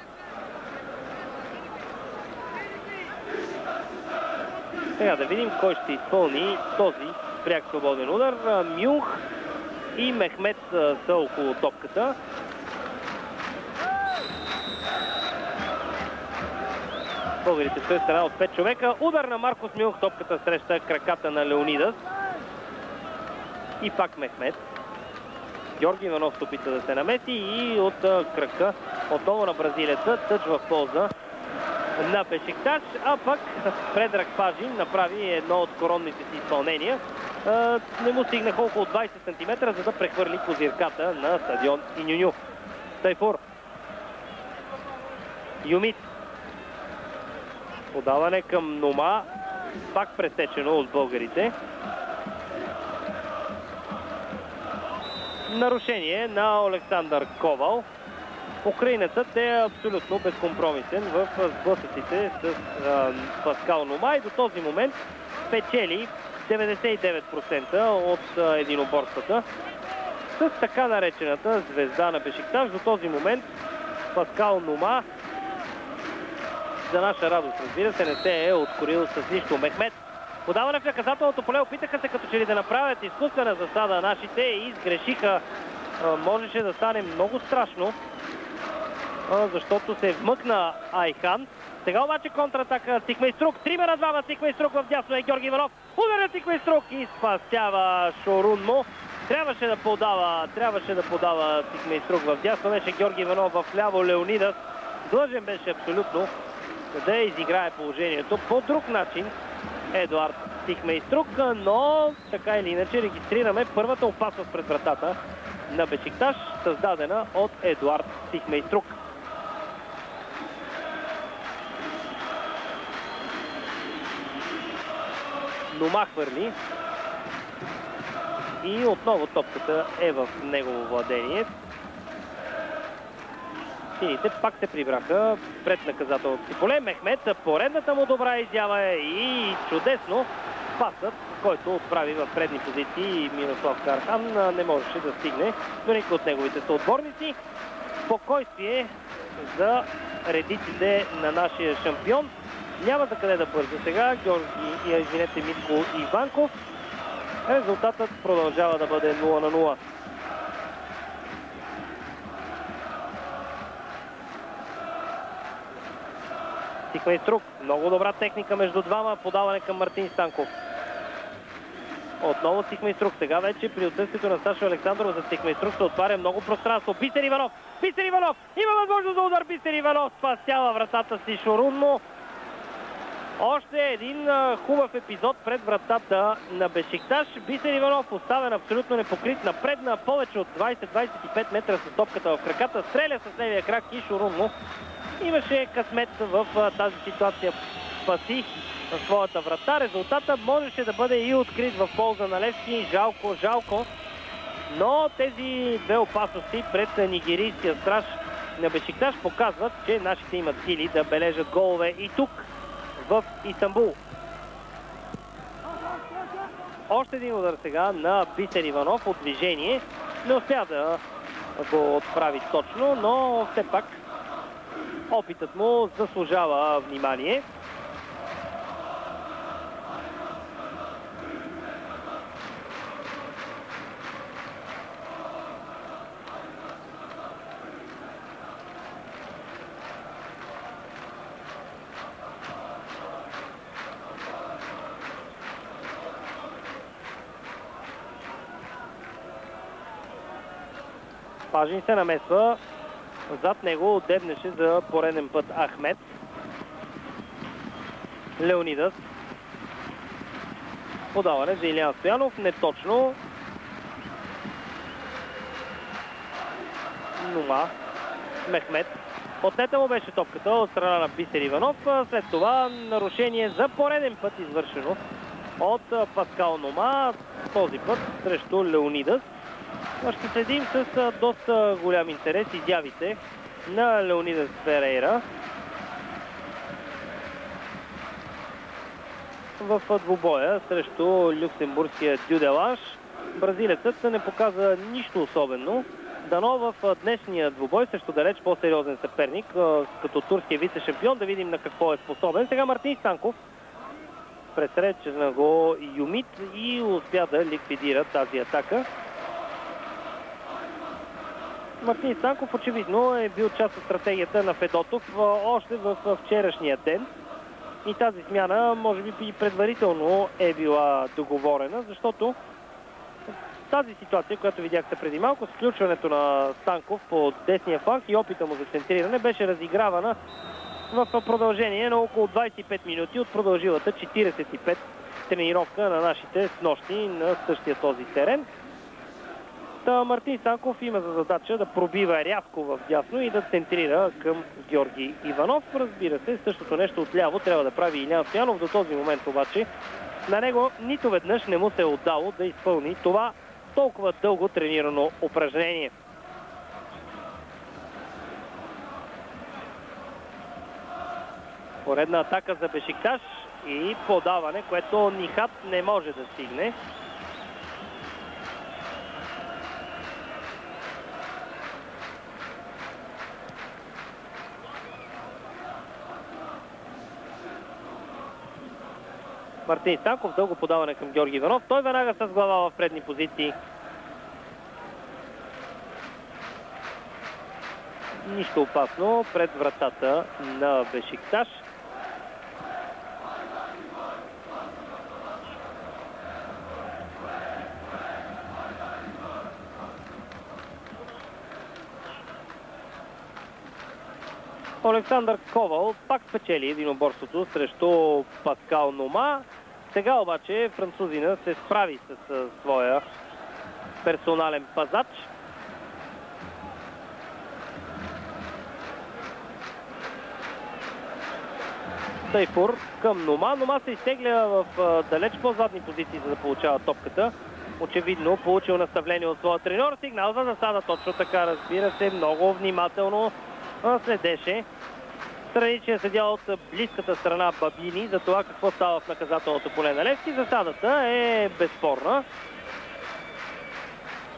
Сега да видим кой ще изпълни този пряк свободен удар. Мюх и Мехмет са около топката. Българите стоят страна от 5 човека. Удар на Маркос Мюх. Топката среща краката на Леонидас. И пак Мехмет. Георги Иванов се опита да се намеси и от крака отново на бразилеца тъч в полза на Бешикташ, а пък Предраг Пажин направи едно от коронните си изпълнения. Не му стигнаха около 20 см, за да прехвърли козирката на стадион Инюню. Тайфур. Юмит. Подаване към Нума. Пак пресечено от българите. Нарушение на Александър Ковал. Украинецът е абсолютно безкомпромисен в сблъсъците с Паскал Нума и до този момент печели 99% от единоборствата. С така наречената звезда на Бешикташ до този момент Паскал Нума за наша радост, разбира се, не се е откорил с нищо. Мехмет. Подаване в наказателното поле, опитаха се като че ли да направят изкуствена засада нашите и сгрешиха. Можеше да стане много страшно, защото се вмъкна Айхан. Сега обаче контратака Сикмейструк. 3 на 2 Сикмейструк в дясно е Георги Иванов. Удар на Сикмейструк и спасява Шорунмо. Трябваше да подава Сикмейструк в дясно. Беше Георги Иванов в ляво. Леонидас длъжен беше абсолютно да изиграе положението по друг начин Едуард Сикмейструк, но така или иначе регистрираме първата опасност пред вратата на Бешикташ, създадена от Едуард Сикмейструк. Нома хвърли и отново топката е в негово владение. Сините пак се прибраха пред наказателното си поле. Мехмет, поредната му добра изява е и чудесно пасът, който отправи в предни позиции Мирослав Кархан, не можеше да стигне до никой от неговите съотборници. Спокойствие за редиците на нашия шампион. Няма за къде да бърза сега Митко Иванков. Резултатът продължава да бъде 0 на 0. Сикмейструк. Много добра техника между двама. Подаване към Мартин Станков. Отново Сикмейструк. Сега вече при отсъствието на Сашо Александров за Сикмейструк се отваря много пространство. Бисер Иванов! Бисер Иванов! Има възможност за удар. Бисер Иванов спасява вратата си Шорунмо. Още един хубав епизод пред вратата на Бешикташ. Бисер Иванов оставен абсолютно непокрит. Напредна повече от 20-25 метра с топката в краката. Стреля с левия крак и Шорунмо имаше късмет в тази ситуация. Спаси своята врата. Резултата можеше да бъде и открит в полза на Левски. Жалко. Но тези две опасности пред нигерийския страж на Бешикташ показват, че нашите имат сили да бележат голове и тук в Истанбул. Още един удар сега на Бисер Иванов от движение. Не успя да го отправи точно, но все пак опитът му заслужава внимание. Пажин се намесва. Зад него дебнеше за пореден път Ахмет. Леонидас. Подаване за Илиян Стоянов. Неточно. Нома. Мехмет. Отнета му беше топката от страна на Бисер Иванов. След това нарушение за пореден път извършено от Паскал Нома. Този път срещу Леонидас. Ще следим с доста голям интерес изявите на Леонидас Ферейра в двубоя срещу люксембургския Дюделаш. Бразилецът не показа нищо особено. Дано в днешния двубой срещу далеч по-сериозен съперник, като турския вице-шампион, да видим на какво е способен. Сега Мартин Станков пресречна го Юмит и успя да ликвидира тази атака. Мартин Станков очевидно е бил част от стратегията на Федотов още в вчерашния ден. И тази смяна може би и предварително е била договорена, защото тази ситуация, която видяхте преди малко, с включването на Станков по десния фланг и опита му за центриране, беше разигравана в продължение на около 25 минути от продължилата 45 тренировка на нашите снощи на същия този терен. Мартин Станков има за задача да пробива рязко в дясно и да центрира към Георги Иванов. Разбира се, същото нещо отляво трябва да прави Илиян Стоянов. До този момент обаче на него нито веднъж не му се е отдало да изпълни това толкова дълго тренирано упражнение. Поредна атака за Бешикташ и подаване, което Нихат не може да стигне. Мартин Станков, дълго подаване към Георги Иванов. Той веднага с глава в предни позиции. Нищо опасно пред вратата на Бешикташ. Александър Ковал пак спечели единоборството срещу Паскал Нома. Сега обаче французина се справи с своя персонален пазач. Тайфур към Нома. Нома се изтегля в далеч по-задни позиции, за да получава топката. Очевидно получил наставление от своя треньор. Сигнал за засада, точно така, разбира се, много внимателно следеше страничен съдия от близката страна Бабини за това какво става в наказателното поле на Левски. Засадата е безспорна.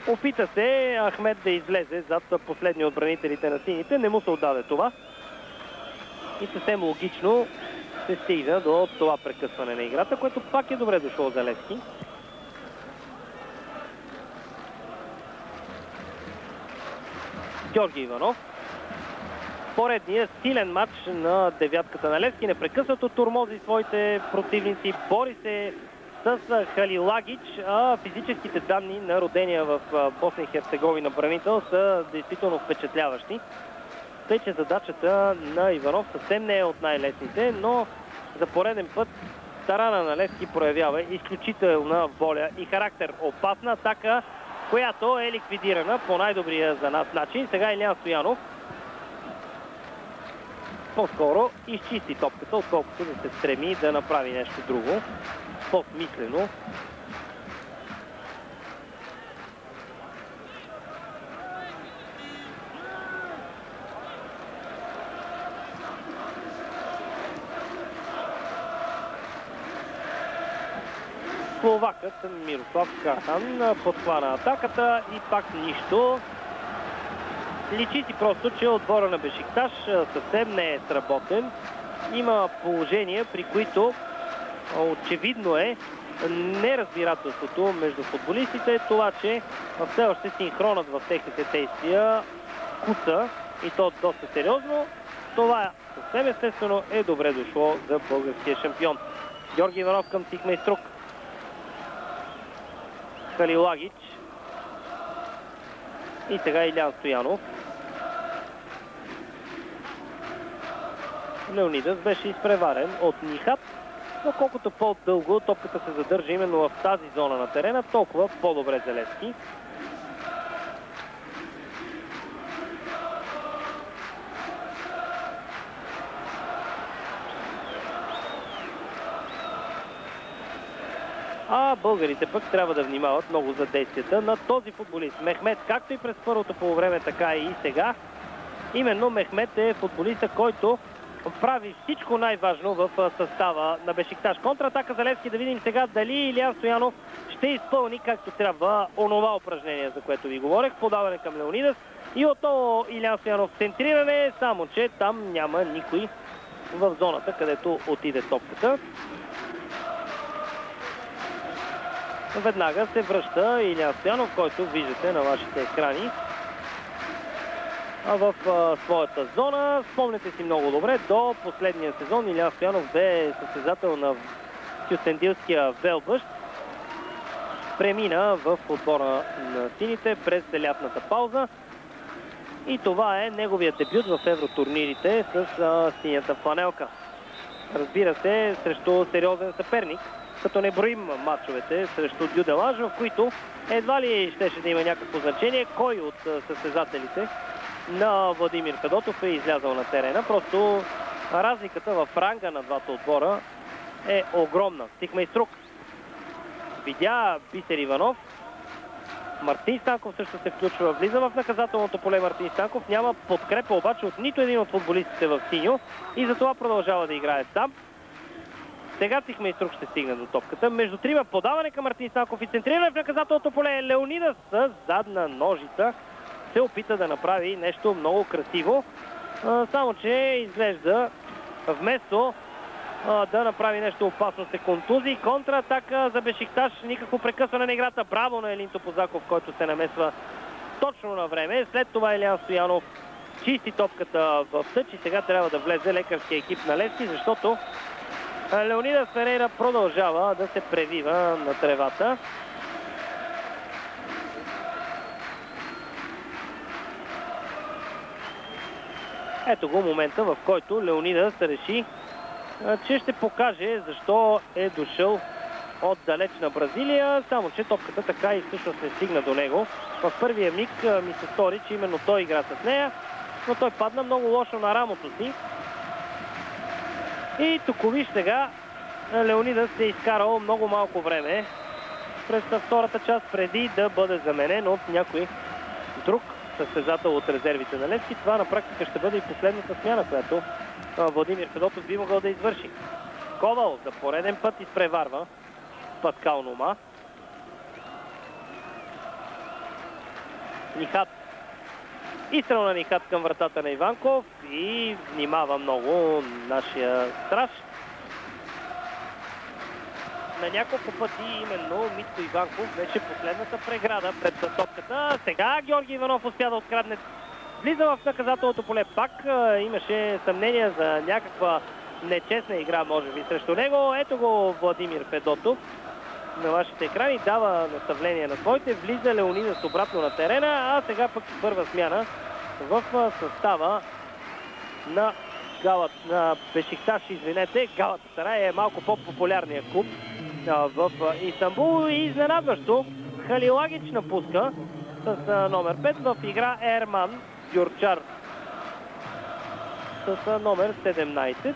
Опита се Ахмед да излезе зад последни отбранителите на сините. Не му се отдаде това. И съвсем логично се стигна до това прекъсване на играта, което пак е добре дошло за Левски. Георги Иванов. Поредният силен матч на девятката на Левски. Непрекъснато тормози своите противници. Бори се с Халилагич, а физическите данни на родения в Босна и Херцеговина бранител са действително впечатляващи. Тъй, че задачата на Иванов съвсем не е от най-лесните, но за пореден път тарана на Левски проявява изключителна воля и характер. Опасна атака, която е ликвидирана по най-добрия за нас начин. Сега Илиян Стоянов по-скоро изчисти топката, отколкото да се стреми да направи нещо друго. По-смислено. Словакът Мирослав Кархан подхвана атаката и пак нищо. Личи си просто, че отбора на Бешикташ съвсем не е сработен. Има положения, при които очевидно е неразбирателството между футболистите. Това, че все още синхронът в техните действия куца и то доста сериозно. Това съвсем естествено е добре дошло за българския шампион. Георги Иванов към Тихмейструк. Халилагич. И сега Илиян Стоянов. Леонидас беше изпреварен от Нихат, но колкото по-дълго топката се задържа именно в тази зона на терена, толкова по-добре за Левски. А българите пък трябва да внимават много за действията на този футболист. Мехмет, както и през първото полувреме, така и сега. Именно Мехмет е футболиста, който прави всичко най-важно в състава на Бешикташ. Контратака за Левски, да видим сега дали Илиян Стоянов ще изпълни както трябва онова упражнение, за което ви говорех. Подаване към Леонидас и отново Илиян Стоянов центриране, само че там няма никой в зоната, където отиде топката. Веднага се връща Илиян Стоянов, който виждате на вашите екрани в своята зона. Спомняте си много добре, до последния сезон Илиян Стоянов бе състезател на кюстендилския Велбъщ. Премина в отбора на сините през лятната пауза. И това е неговият дебют в евротурнирите с синята фланелка. Разбира се, срещу сериозен съперник, като не броим матчовете срещу Дюделаж, в които едва ли щеше да има някакво значение кой от състезателите на Владимир Федотов е излязъл на терена. Просто разликата в ранга на двата отбора е огромна. Тихмейструк видя Бисер Иванов. Мартин Станков също се включва. Влиза в наказателното поле Мартин Станков. Няма подкрепа обаче от нито един от футболистите в синьо и затова продължава да играе сам. Сега Тихмейструк ще стигне до топката. Между трима подаване към Мартин Станков и центриране в наказателното поле. Леонидас с задна ножица се опита да направи нещо много красиво. Само че изглежда вместо да направи нещо опасно, се контузи. Контратака за Бешикташ, никакво прекъсване на играта. Браво на Елин Топозаков, който се намесва точно на време. След това Илиян Стоянов чисти топката в тъч и сега трябва да влезе лекарския екип на Левски, защото Леонидас Ферейра продължава да се превива на тревата. Ето го момента, в който Леонидас реши, че ще покаже защо е дошъл отдалеч на Бразилия, само че топката така и всъщност не стигна до него. В първия миг ми се стори, че именно той игра с нея, но той падна много лошо на рамото си. И тук виж сега, Леонидас се е изкарал много малко време през втората част, преди да бъде заменен от някой друг състезател от резервите на Левски. Това на практика ще бъде и последната смяна, която Владимир Федотов би могъл да извърши. Ковал за пореден път изпреварва Паскал Нома. Нихат. Изстрел на Нихат към вратата на Иванков и внимава много нашия страж. На няколко пъти именно Митко Иванков беше последната преграда пред топката. Сега Георги Иванов успя да открадне. Влиза в наказателното поле пак. Имаше съмнение за някаква нечестна игра, може би, срещу него. Ето го Владимир Федотов на вашите екрани. Дава наставление на своите. Влиза Леонидас обратно на терена, а сега пък първа смяна в състава на Бешикташ, извинете. Галатасарай е малко по-популярния клуб в Истанбул и изненадващо Халилагич напуска с номер 5 в игра Ерман Гюрчар с номер 17.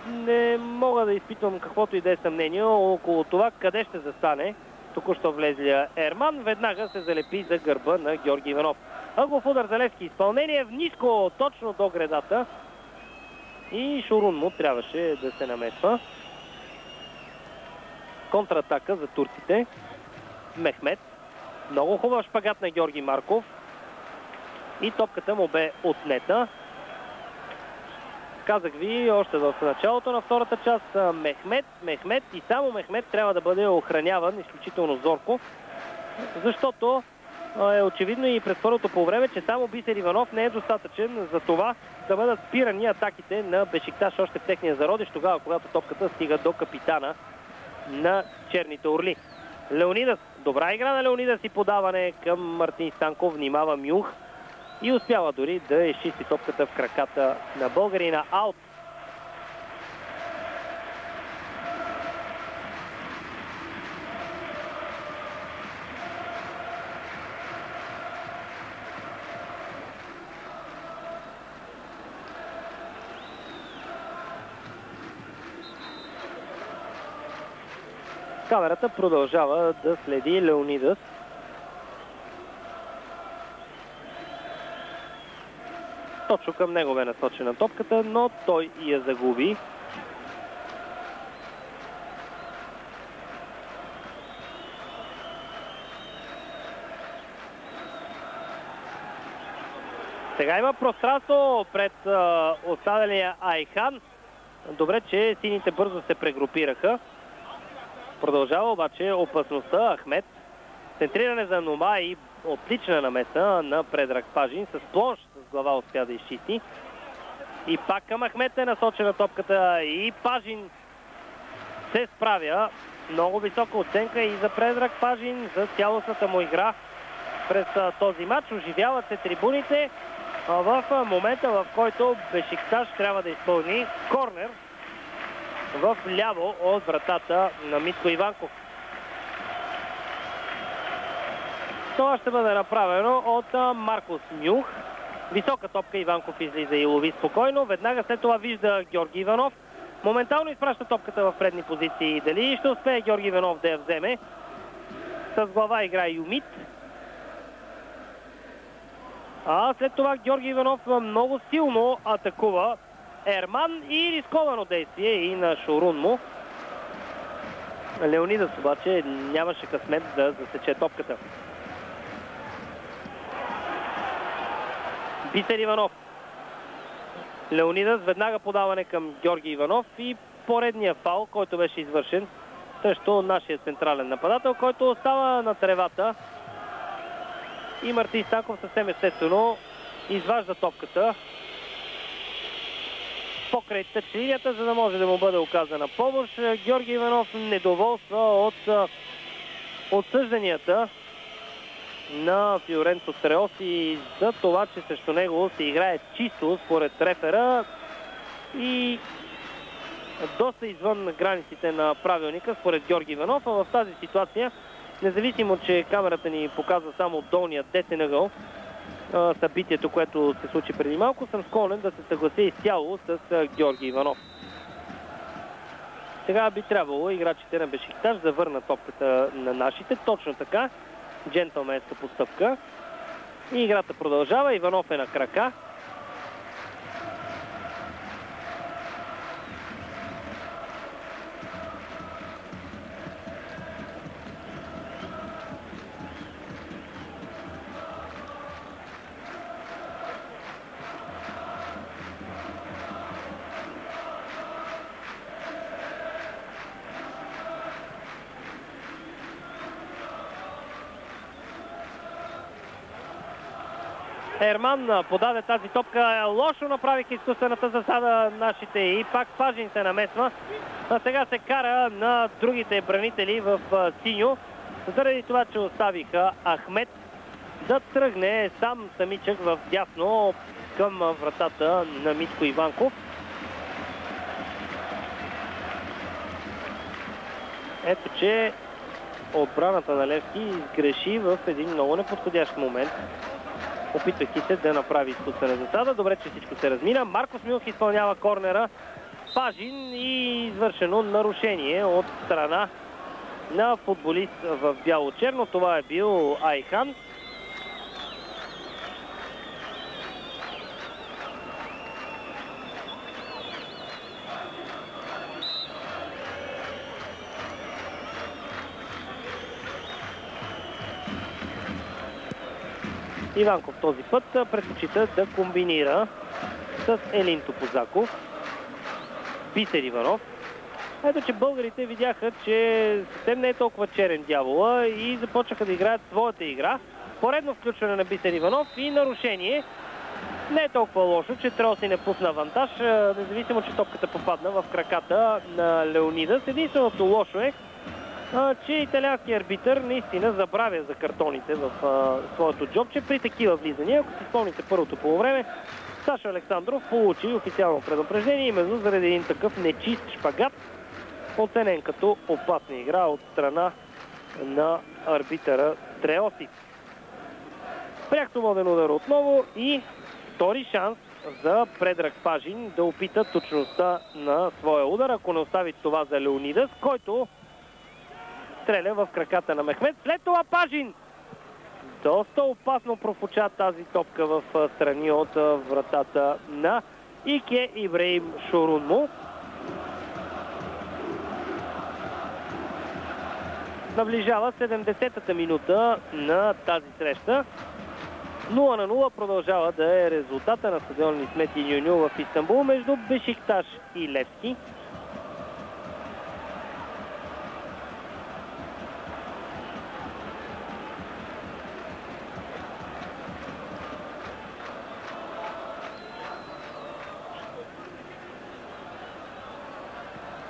Не мога да изпитвам каквото и да е съмнение около това къде ще застане току-що влезлия Ерман. Веднага се залепи за гърба на Георги Иванов. Ъглов удар за Левски, изпълнение в ниско, точно до гредата. И Шурун му трябваше да се намесва. Контратака за турците. Мехмет. Много хубав шпагат на Георги Марков. И топката му бе отнета. Казах ви още в началото на втората част, Мехмет и само Мехмет трябва да бъде охраняван изключително зорко, защото е очевидно и през първото по време, че само Бисер Иванов не е достатъчен за това да бъдат спирани атаките на Бешикташ още в техния зародиш, тогава когато топката стига до капитана на черните орли. Леонидас, добра игра на Леонидас и подаване към Мартин Станков, внимава Мюх и успява дори да изчисти топката в краката на българина. Аут. Камерата продължава да следи Леонидас. Точно към него бе насочена топката, но той я загуби. Сега има пространство пред останалия Айхан. Добре, че сините бързо се прегрупираха. Продължава обаче опасността. Ахмет. Центриране за Нома и отлична намеса на Предраг Пажин. С плонж с глава успя да изчисти. И пак към Ахмет е насочена топката и Пажин се справя. Много висока оценка и за Предраг Пажин за цялостната му игра през този матч. Оживяват се трибуните в момента, в който Бешикташ трябва да изпълни корнер в ляво от вратата на Митко Иванков. Това ще бъде направено от Маркус Мюх. Висока топка, Иванков излиза и лови спокойно. Веднага след това вижда Георги Иванов. Моментално изпраща топката в предни позиции. Дали ще успее Георги Иванов да я вземе? С глава игра Юмит. А след това Георги Иванов много силно атакува Ерман и рисковано действие и на Шурун му. Леонидас обаче нямаше късмет да засече топката. Бисер Иванов. Леонидас. Веднага подаване към Георги Иванов и поредния фаул, който беше извършен срещу нашия централен нападател, който остава на тревата. И Мартин Станков съвсем естествено изважда топката покрай тъчлинията, за да може да му бъде оказана помощ. Георги Иванов недоволства от отсъжданията на Фиоренцо Треоси за това, че срещу него се играе чисто според рефера и доста извън границите на правилника според Георги Иванов. А в тази ситуация, независимо, че камерата ни показва само долния десен ъгъл, събитието, което се случи преди малко, съм склонен да се съглася изцяло с Георги Иванов. Сега би трябвало играчите на Бешикташ да върнат топката на нашите. Точно така. Джентълменска постъпка. И играта продължава. Иванов е на крака. Ерман подаде тази топка. Лошо направиха изкуствената засада нашите и пак Пажин се намесва. А сега се кара на другите бранители в синьо, заради това, че оставиха Ахмет да тръгне сам самичък в дясно към вратата на Митко Иванков. Ето, че отбраната на Левски изгреши в един много неподходящ момент, опитвайки се да направи изкуствена засада. Добре, че всичко се размина. Маркос Милх изпълнява корнера. Пажин и извършено нарушение от страна на футболист в бяло-черно. Това е бил Айхан. Иванков този път предпочита да комбинира с Елин Топозаков. Бисер Иванов. Ето, че българите видяха, че съвсем не е толкова черен дявола и започнаха да играят своята игра. Поредно включване на Бисер Иванов и нарушение. Не е толкова лошо, че Треоси не пусна авантаж, независимо, че топката попадна в краката на Леонидас. Единственото лошо е, че италианският арбитър наистина забравя за картоните в своето джобче при такива влизания. Ако си спомните първото полувреме, Сашо Александров получи официално предупреждение именно заради един такъв нечист шпагат, оценен като опасна игра от страна на арбитъра Треоси. Пряк свободен удар отново и втори шанс за Предраг Пажин да опита точността на своя удар, ако не остави това за Леонидас, който стреля в краката на Мехмед. След това Пажин доста опасно профуча тази топка в страни от вратата на Ике Ибраим Шорунмо. Наближава 70-та минута на тази среща. 0-0 продължава да е резултата на стадион Исмет Иньоню в Истанбул между Бешикташ и Левски.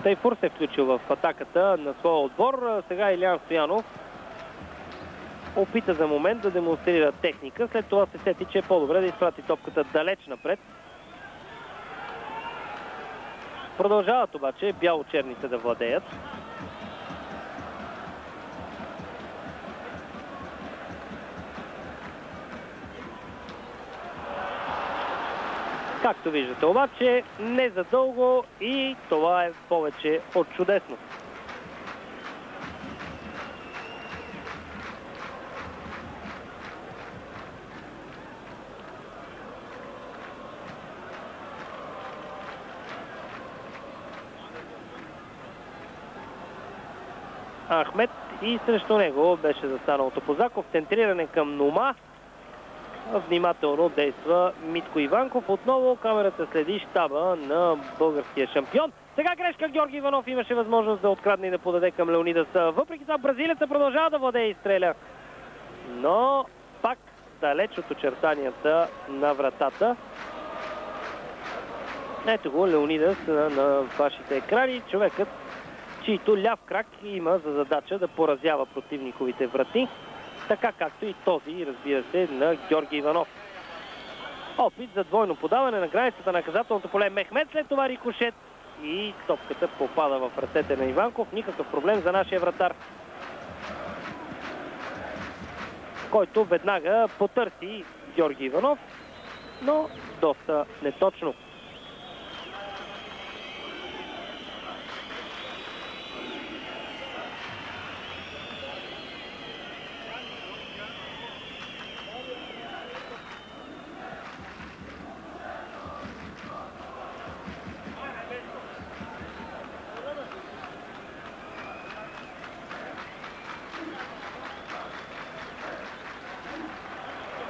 Тайфур се е включил в атаката на своя отбор. Сега Илиян Стоянов опита за момент да демонстрира техника. След това се сети, че е по-добре да изпрати топката далеч напред. Продължават обаче бяло-черните да владеят. Както виждате обаче, не задълго и това е повече от чудесно. Ахмет и срещу него беше застанал Топозаков. Центриране към Нума. Внимателно действа Митко Иванков. Отново камерата следи щаба на българския шампион. Сега грешка, Георги Иванов имаше възможност да открадне и да подаде към Леонидас. Въпреки това бразилеца продължава да владее и стреля. Но пак далеч от очертанията на вратата. Ето го Леонидас на вашите екрани. Човекът, чийто ляв крак има за задача да поразява противниковите врати. Така както и този, разбира се, на Георги Иванов. Опит за двойно подаване на границата на наказателното поле. Мехмет, след това рикошет и топката попада в ръцете на Иванков. Никакъв проблем за нашия вратар, който веднага потърси Георги Иванов, но доста неточно.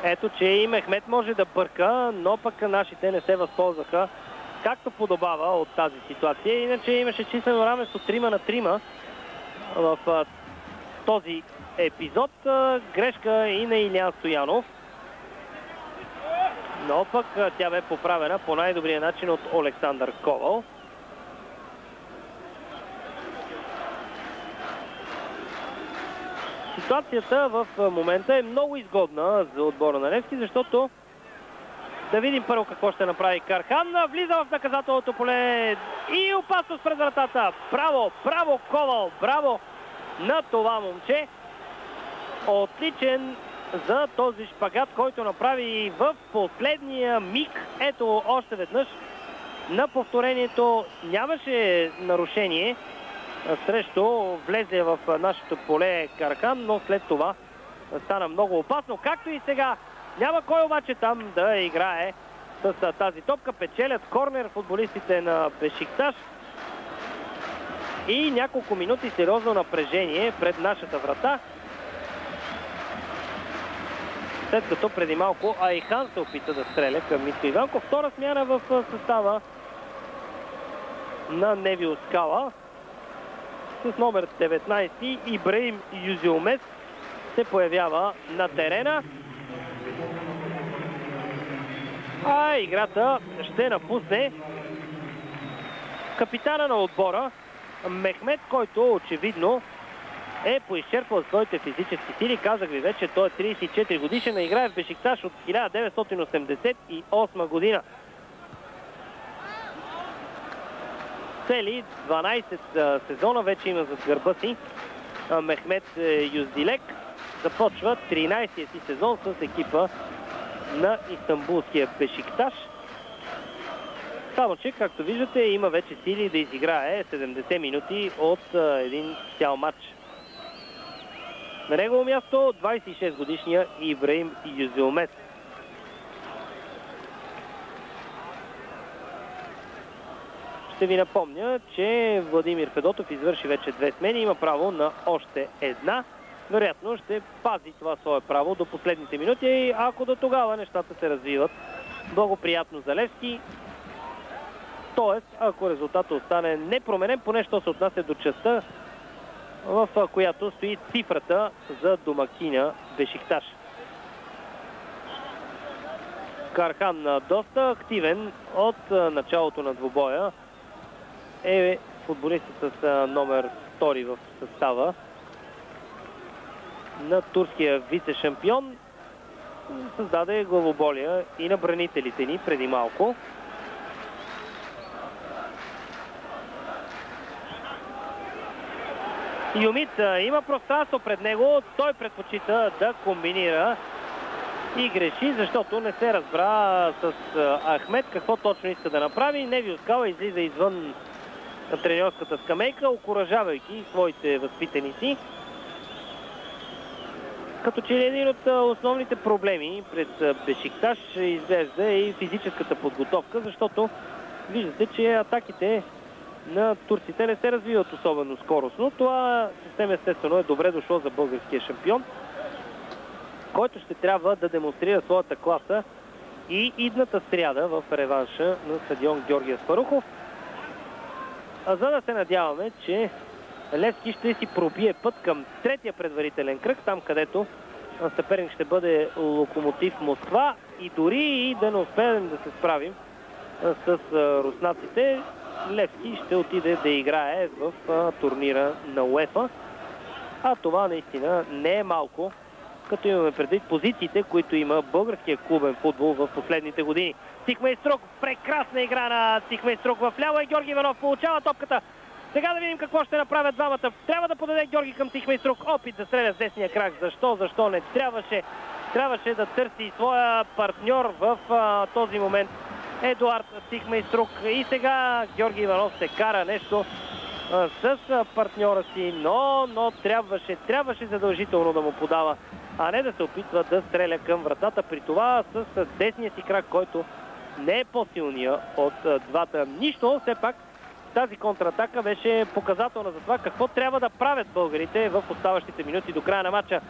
Ето, че и Мехмет може да бърка, но пък нашите не се възползваха както подобава от тази ситуация. Иначе имаше числено равенство 3-3 в този епизод. Грешка и на Илиян Стоянов. Но пък тя бе поправена по най-добрия начин от Александър Ковал. Ситуацията в момента е много изгодна за отбора на Левски, защото да видим първо какво ще направи Кархан. Влиза в наказателното поле и опасност пред вратата. Браво, браво Ковал, браво на това момче. Отличен за този шпагат, който направи в последния миг. Ето още веднъж на повторението нямаше нарушение срещу влезе в нашето поле Кархан, но след това стана много опасно. Както и сега. Няма кой обаче там да играе с тази топка. Печелят корнер футболистите на Бешикташ. И няколко минути сериозно напрежение пред нашата врата. След като преди малко Айхан се опита да стреля към Митко Иванков. Втора смяна в състава на Невил Скала. С номер 19 Ибраим Юзилмес се появява на терена. А играта ще напусне капитана на отбора Мехмет, който очевидно е поизчерпал своите физически сили. Казах ви вече, той е 34 годишен, играе в Бешикташ от 1988 година. Цели 12 сезона вече има зад гърба си Мехмет Юздилек. Започва 13-я си сезон с екипа на истанбулския Бешикташ. Само че, както виждате, има вече сили да изиграе 70 минути от един цял матч. На негово място 26 годишния Ибраим Юзилмес. Ще ви напомня, че Владимир Федотов извърши вече 2 смени, има право на още една. Вероятно ще пази това свое право до последните минути, ако до тогава нещата се развиват благоприятно за Левски. Тоест, ако резултатът остане непроменен, поне що се отнася до частта, в която стои цифрата за домакина Бешикташ. Кархан доста активен от началото на двубоя е футболистът с номер 2 в състава на турския вице-шампион. Създаде главоболия и на бранителите ни преди малко. Юмит има пространство пред него, той предпочита да комбинира и греши, защото не се разбра с Ахмед какво точно иска да направи. Невил Скала излиза извън треньорската скамейка, окуражавайки своите възпитаници. Като че един от основните проблеми пред Бешикташ изглежда и физическата подготовка, защото виждате, че атаките на турците не се развиват особено скоростно. Това съвсем естествено е добре дошло за българския шампион. който ще трябва да демонстрира своята класа и идната сряда в реванша на стадион Георги Аспарухов. За да се надяваме, че Левски ще си пробие път към третия предварителен кръг, там където съперник ще бъде Локомотив Москва, и дори и да не успеем да се справим с руснаците, Левски ще отиде да играе в турнира на УЕФА. А това наистина не е малко, като имаме предвид позициите, които има българския клубен футбол в последните години. Цихмайструк, прекрасна игра на Цихмайструк в ляво и Георги Иванов получава топката. Сега да видим какво ще направят двамата. Трябва да подаде Георги към Цихмайструк. Опит да стреля с десния крак. Защо не трябваше? Трябваше да търси своя партньор в този момент. Едуард Цихмайструк. И сега Георги Иванов се кара нещо с партньора си, но трябваше задължително да му подава, а не да се опитва да стреля към вратата. При това с десния си крак, който не е по-силния от двата. Нищо, все пак тази контратака беше показателна за това какво трябва да правят българите в оставащите минути до края на матча.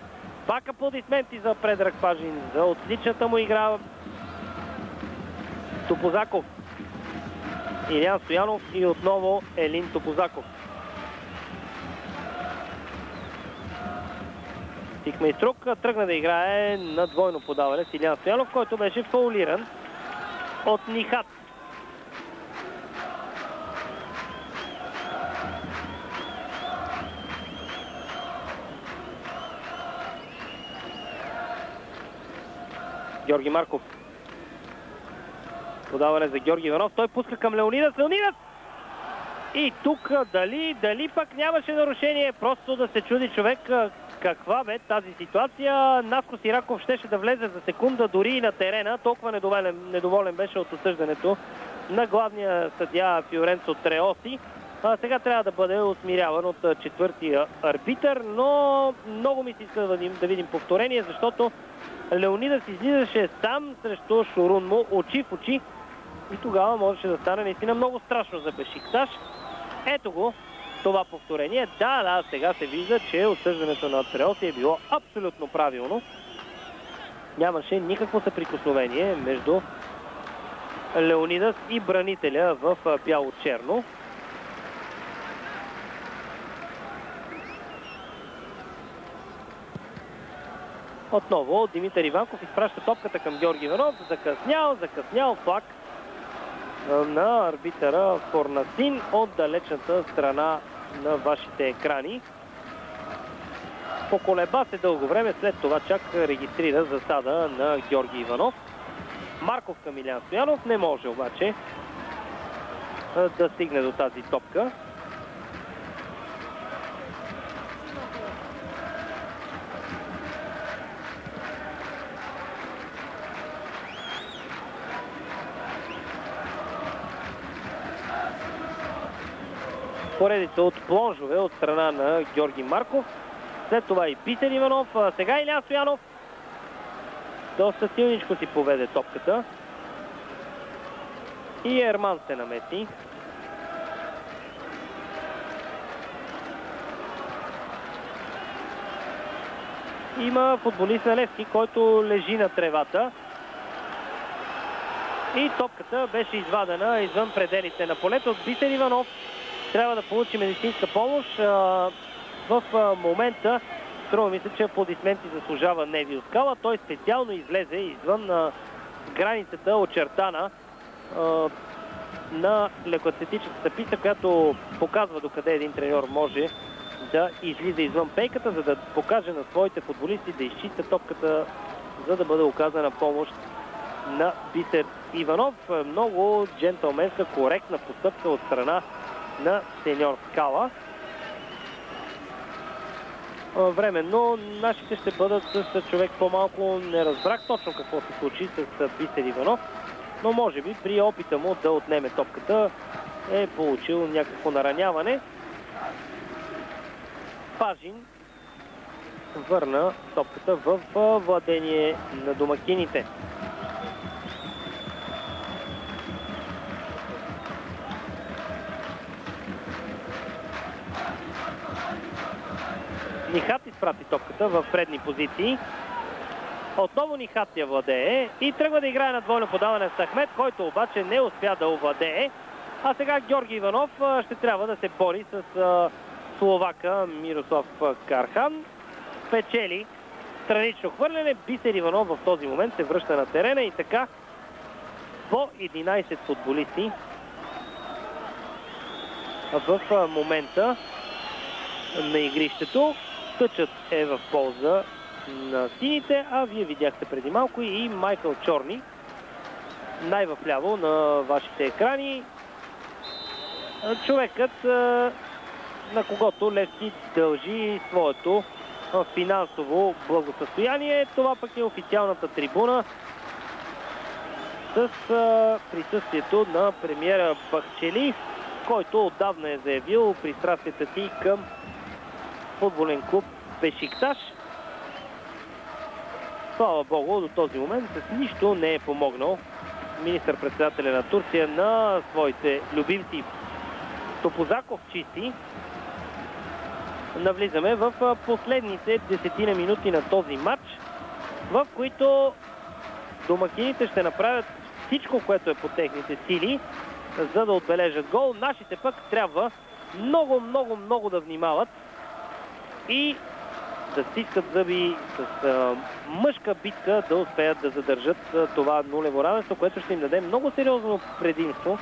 Пак аплодисменти за Предраг Пажин, за отличната му игра. Топозаков, Илян Стоянов и отново Елин Топозаков. Цихмайструк тръгна да играе на двойно подаване с Илян Стоянов, който беше фаулиран от Нихат. Георги Марков. Подаване за Георги Иванов. Той пуска към Леонидас. И тук дали пък нямаше нарушение. Просто да се чуди човек каква бе тази ситуация. Наско Сираков щеше да влезе за секунда дори и на терена. Толкова недоволен беше от осъждането на главния съдия Фиоренцо Треоси. Сега трябва да бъде усмиряван от четвъртия арбитър, но много ми се иска да видим повторение, защото Леонидас излизаше сам срещу Шорун му, очи в очи, и тогава можеше да стане наистина много страшно за Бешикташ. Ето го това повторение. Да, сега се вижда, че осъждането на Треоси е било абсолютно правилно. Нямаше никакво съприкосновение между Леонидас и бранителя в бяло-черно. Отново Димитър Иванков изпраща топката към Георги Иванов. Закъснял флаг на арбитъра Форнасин от далечната страна на вашите екрани. Поколеба се дълго време, след това чак регистрира засада на Георги Иванов. Марков към Илян Стоянов не може обаче да стигне до тази топка. Поредица от плонжове от страна на Георги Марков. След това и Бисер Иванов. Сега Илян Стоянов. Доста силничко си поведе топката. И Ерман се намеси. Има футболист на Левски, който лежи на тревата. И топката беше извадена извън пределите на полето от Бисер Иванов. Трябва да получи медицинска помощ. В момента струва ми се, че аплодисменти заслужава Невил Скала. Той специално излезе извън границата, очертана на лекоатлетическата писта, която показва докъде един треньор може да излиза извън пейката, за да покаже на своите футболисти да изчиста топката, за да бъде оказана помощ на Бисер Иванов. Много джентълменска, коректна постъпка от страна на сеньор Скала. Временно нашите ще бъдат с човек по-малко. Не разбрах точно какво се случи с Бисер Иванов, но може би при опита му да отнеме топката е получил някакво нараняване. Пажин върна топката в владение на домакините. Нихат изпрати топката в предни позиции. Отново Нихат я владее и тръгва да играе на двойно подаване с Ахмед, който обаче не успя да овладее. А сега Георги Иванов ще трябва да се бори с словака Мирослав Кархан. Печели странично хвърляне. Бисер Иванов в този момент се връща на терена и така по 11 футболисти в момента на игрището. Тъчът е в полза на сините, а вие видяхте преди малко и Майкъл Чорни най-вляво на вашите екрани. Човекът, на когото Левски дължи своето финансово благосъстояние. Това пък е официалната трибуна с присъствието на премиера Бахчели, който отдавна е заявил пристрастията си към футболен клуб Бешикташ. Слава Богу, до този момент с нищо не е помогнал министър-председателя на Турция на своите любимци. Топозаков чисти. Навлизаме в последните 10 минути на този матч, в които домакините ще направят всичко, което е по техните сили, за да отбележат гол. Нашите пък трябва много да внимават и да стискат зъби с мъжка битка да успеят да задържат това нулево равенство, което ще им даде много сериозно предимство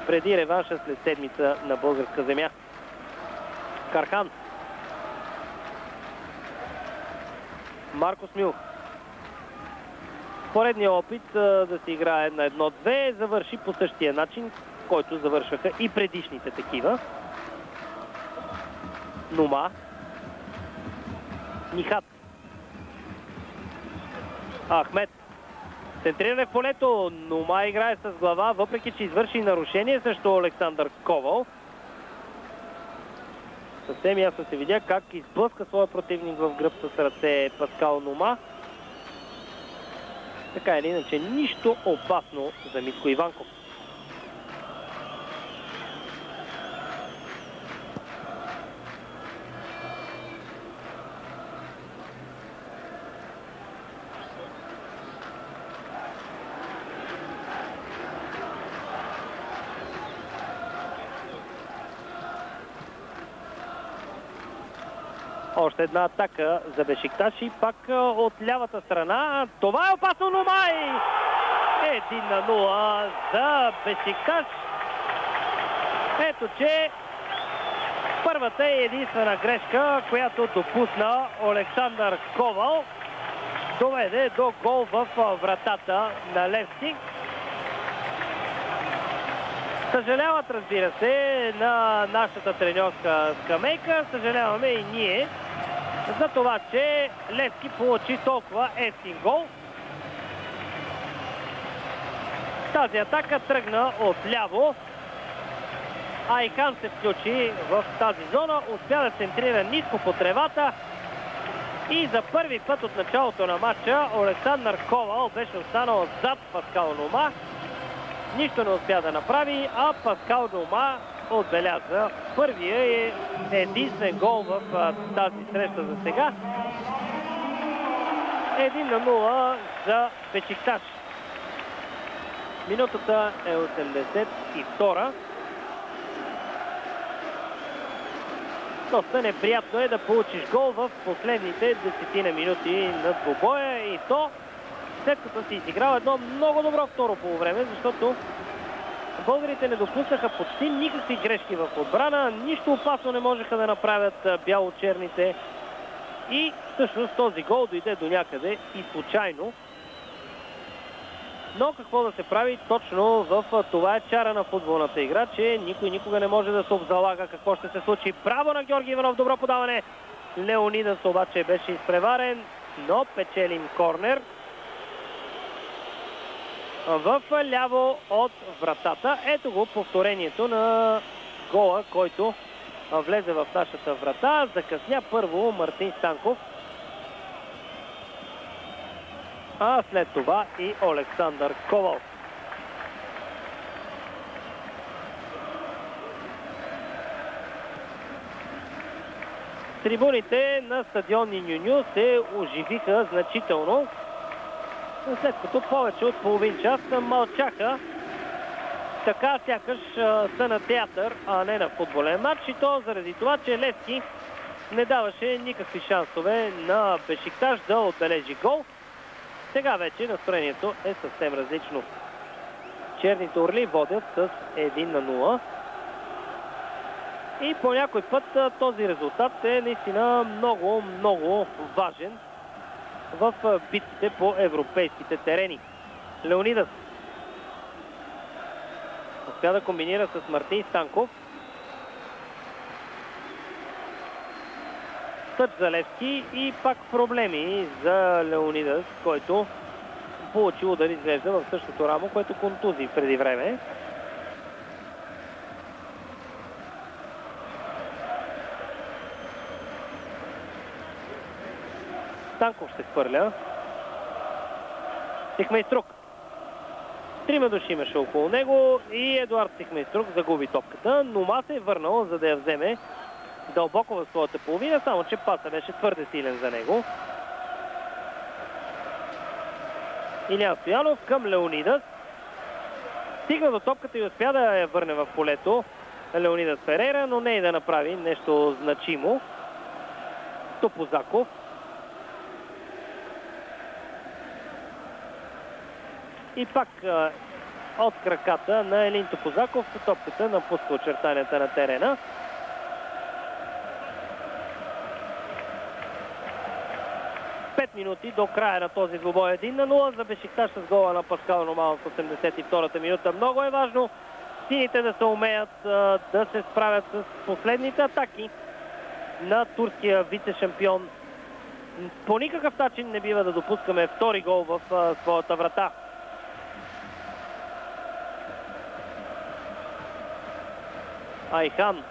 преди реванша след седмица на българска земя. Кархан. Маркос Мил. Поредният опит да се играе на 1-2 завърши по същия начин, който завършваха и предишните такива. Нума. Нихат. Ахмед. Центриране в полето. Нума играе с глава, въпреки че извърши нарушение срещу Александър Ковал. Съвсем ясно се видя как изблъска своя противник в гръб с ръце Паскал Нума. Така или иначе, нищо опасно за Митко Иванков. Още една атака за Бешикташ и пак от лявата страна. Това е опасно, Нумай! 1-0 за Бешикташ. Ето, че първата и единствена грешка, която допусна Александър Ковал, доведе до гол в вратата на Левски. Съжаляват, разбира се, на нашата треньорска скамейка. Съжаляваме и ние за това, че Левски получи толкова евтин гол. Тази атака тръгна отляво. Айхан се включи в тази зона, успя да центрира ниско по тревата и за първи път от началото на матча Александър Ковал беше останал зад Паскал Нума. Нищо не успя да направи, а Паскал Нума отбеляза първия и единствен гол в тази среща за сега. 1-0 за Бешикташ. Минутата е 82. Доста неприятно е да получиш гол в последните 10 минути на двубоя и то след като си изиграл едно много добро второ полувреме, защото българите не допуснаха почти никакви грешки в отбрана, нищо опасно не можеха да направят бяло-черните и всъщност този гол дойде до някъде и случайно. Но какво да се прави точно в това е чара на футболната игра, че никой никога не може да се обзалага какво ще се случи. Право на Георги Иванов, добро подаване. Леонидас обаче беше изпреварен, но печелим корнер в ляво от вратата. Ето го повторението на гола, който влезе в нашата врата. Закъсня първо Мартин Станков, а след това и Александър Ковал. Трибуните на стадион Ню се оживиха значително. След като повече от половин час мълчаха, така сякаш са на театър, а не на футболен матч, и то заради това, че Левски не даваше никакви шансове на Бешикташ да отбележи гол. Сега вече настроението е съвсем различно. Черните орли водят с 1-0. И по някой път този резултат е наистина много, много важен в битките по европейските терени. Леонидас успя да комбинира с Мартин Станков. Тъч за Левски и пак проблеми за Леонидас, който получи удар, изглежда в същото рамо, което контузи преди време. Станков ще хвърля. Сихмейструк. Трима души имаше около него и Едуард Сихмейструк загуби топката. Нома се е върнал, за да я вземе дълбоко в своята половина, само че паса беше твърде силен за него. Илиян Стоянов към Леонидас. Стигна до топката и успя да я върне в полето Леонидас Ферейра, но не и да направи нещо значимо. Топозаков. И пак от краката на Елин Топозаков топката напуска очертанията на терена. Пет минути до края на този двубой. 1-0 за Бешикташ с гола на Паскал Нома в 82-та минута. Много е важно сините да се умеят да се справят с последните атаки на турския вице-шампион. По никакъв начин не бива да допускаме втори гол в своята врата. Айхан.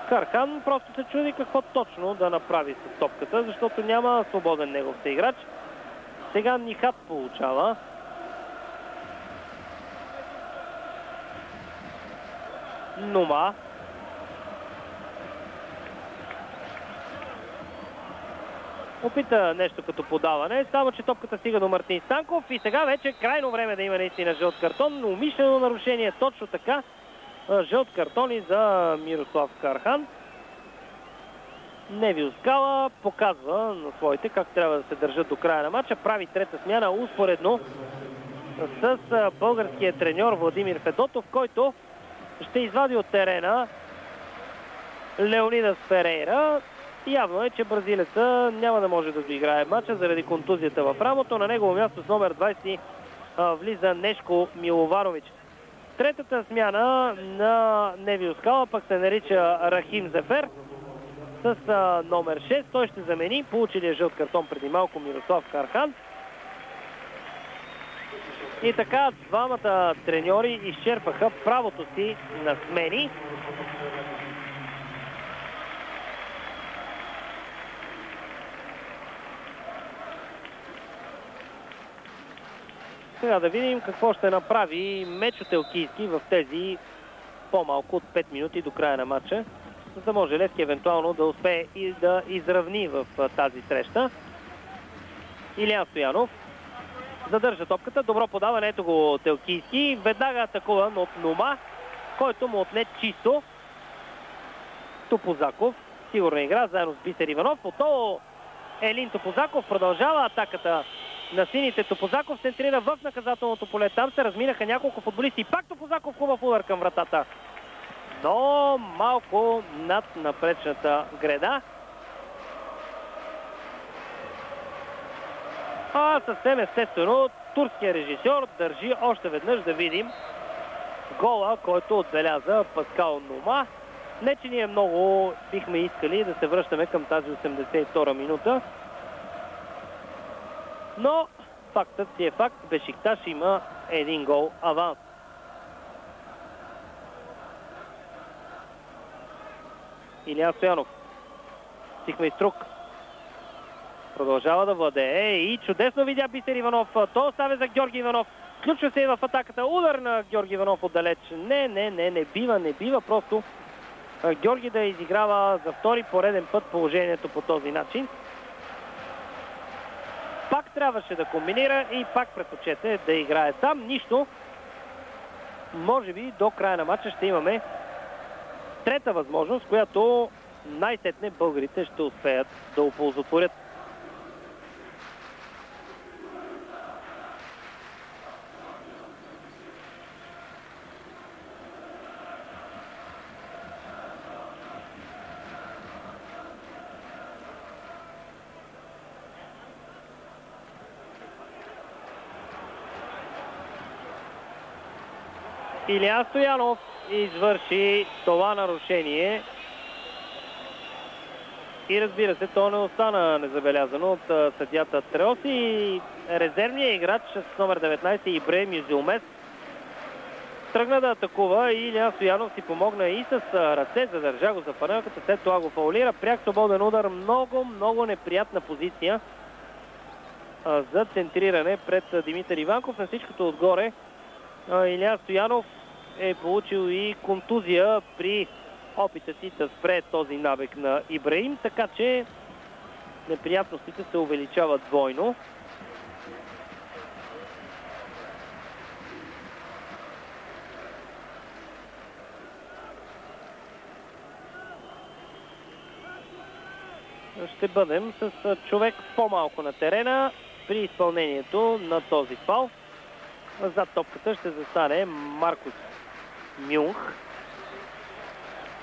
Кархан просто се чуди какво точно да направи с топката, защото няма свободен негов играч. Сега Нихат получава. Нома. Опита нещо като подаване, само че топката стига до Мартин Станков и сега вече е крайно време да има наистина жълт картон, но умишлено нарушение точно така. Жълт картон и за Мирослав Кархан. Невил Скала показва на своите как трябва да се държат до края на матча. Прави трета смяна успоредно с българския треньор Владимир Федотов, който ще извади от терена Леонидас Ферейра. Явно е, че бразилеца няма да може да доиграе матча заради контузията в рамото. На негово място с номер 20 влиза Нешко Миловарович. Третата смяна на Невил Скала пък се нарича Рахим Зефер с номер 6. Той ще замени получилия жълт картон преди малко Мирослав Кархан. И така двамата треньори изчерпаха правото си на смени. Сега да видим какво ще направи Мечо Телкийски в тези по-малко от 5 минути до края на матча, за да може Левски евентуално да успее и да изравни в тази среща. Илиян Стоянов задържа топката, добро подаване, ето го Телкийски, веднага атакуван от Нома, който му отне чисто. Топозаков, сигурна игра, заедно с Бисер Иванов. Отново Елин Топозаков продължава атаката на сините. Топозаков центрира в наказателното поле. Там се разминаха няколко футболисти. И пак Топозаков хубав удар към вратата. Но малко над напречната греда. А съвсем естествено турския режисьор държи още веднъж да видим гола, който отбеляза Паскал Нома. Не, че ние много бихме искали да се връщаме към тази 82-а минута. Но фактът си е факт. Бешикташ има един гол аванс. Илиян Стоянов. Сихмейструк. Продължава да владее и чудесно видя Бисер Иванов. То оставя за Георги Иванов. Включва се в атаката. Удар на Георги Иванов отдалеч. Не бива. Просто Георги да изиграва за втори пореден път положението по този начин. Пак трябваше да комбинира и пак предпочете да играе сам. Нищо. Може би до края на матча ще имаме трета възможност, която най-сетне българите ще успеят да оползотворят. Илиян Стоянов извърши това нарушение и разбира се, то не остана незабелязано от съдията Треоси и резервният играч с номер 19 Ибрахим Юзелмес тръгна да атакува и Илиян Стоянов си помогна и с ръце, задържа го за фанелката, след това го фаулира. Пряк свободен удар, много неприятна позиция за центриране пред Димитър Иванков. На всичкото отгоре Илиян Стоянов е получил и контузия при опита си да спре този набег на Ибрахим, така че неприятностите се увеличават двойно. Ще бъдем с човек по-малко на терена при изпълнението на този фаул. Зад топката ще застане Маркус Мюнх.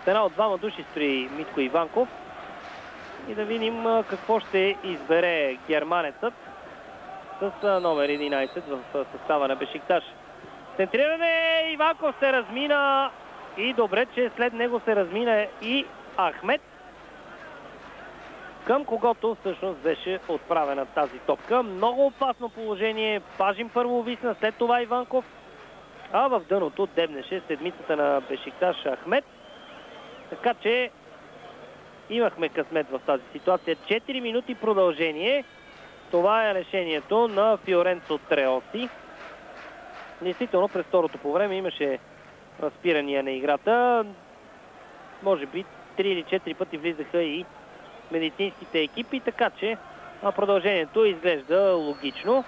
Една от двама души стои Митко Иванков. И да видим какво ще избере германецът с номер 11 в състава на Бешикташ. Центриране, Иванков се размина и добре, че след него се размина и Ахмед, към когото всъщност беше отправена тази топка. Много опасно положение. Пажин първо висна, след това Иванков, а в дъното дебнеше седмицата на Бешикташ Ахмед. Така че имахме късмет в тази ситуация. 4 минути продължение. Това е решението на Фиоренцо Треоси. Действително през второто по време имаше спирания на играта. Може би 3 или 4 пъти влизаха и медицинските екипи, така че продължението изглежда логично.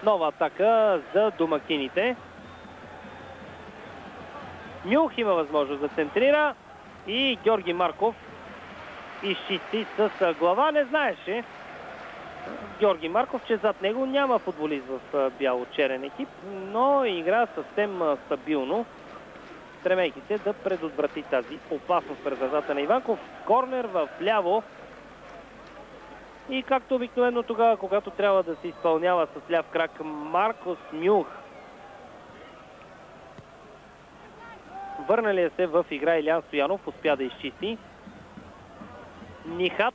Нова атака за домакините. Мюнх има възможност да центрира и Георги Марков изчисти с глава. Не знаеше Георги Марков, че зад него няма футболист в бяло-черен екип, но игра съвсем стабилно, стремейки се да предотврати тази опасност през вратата на Иванков. Корнер в ляво. И както обикновено тогава, когато трябва да се изпълнява с ляв крак, Маркус Мюнх. Върналия се в игра Илиян Стоянов, успя да изчисти. Нихат.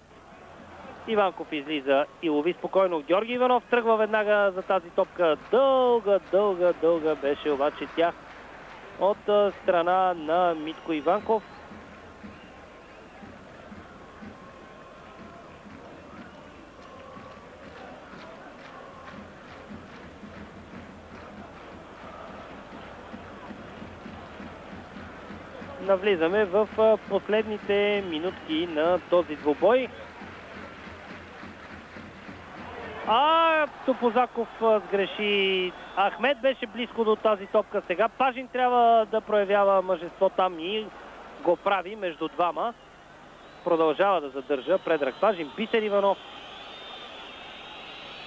Иванков излиза и лови спокойно. Георги Иванов тръгва веднага за тази топка. Дълга беше обаче тя от страна на Митко Иванков. Навлизаме в последните минутки на този двубой. Топозаков сгреши. Ахмед беше близко до тази топка. Сега Пажин трябва да проявява мъжество там и го прави между двама. Продължава да задържа Предраг Пажин. Бисер Иванов.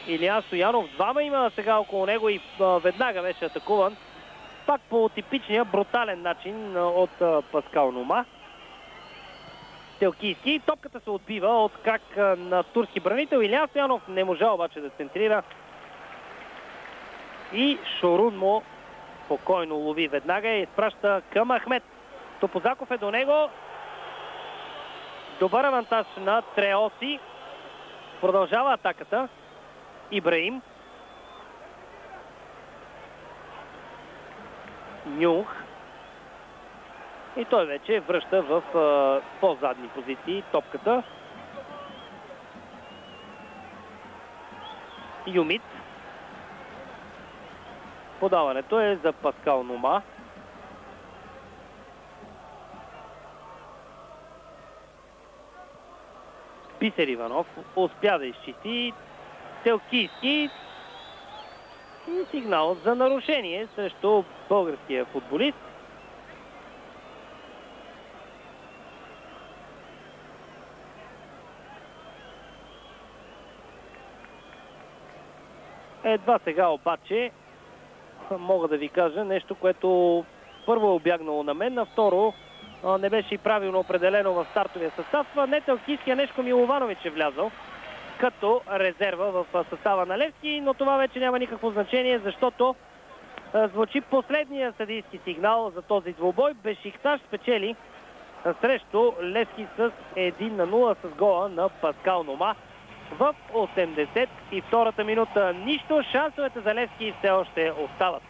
Илиян Стоянов. Двама има сега около него и веднага беше атакуван. Пак по типичния брутален начин от Паскал Нома. Телкийски. Топката се отбива от крак на турски бранител. Илиян Стоянов не можа обаче да центрира. И Шорун му спокойно лови веднага и изпраща към Ахмед. Топозаков е до него. Добър авантаж на Треоси. Продължава атаката. Ибрахим. Мюнх. И той вече връща в по-задни позиции топката. Юмит. Подаването е за Паскал Нома. Бисер Иванов успя да изчисти. Телкийски. И сигнал за нарушение срещу българския футболист. Едва сега обаче мога да ви кажа нещо, което първо е обягнало на мен, а второ не беше и правилно определено в стартовия състав. Не Телкийски, а Нешко Милованович е влязъл като резерва в състава на Левски, но това вече няма никакво значение, защото звучи последния съдийски сигнал за този двубой. Бешикташ спечели срещу Левски с 1-0 с гола на Паскал Нома в 82-та минута. Нищо, шансовете за Левски все още остават.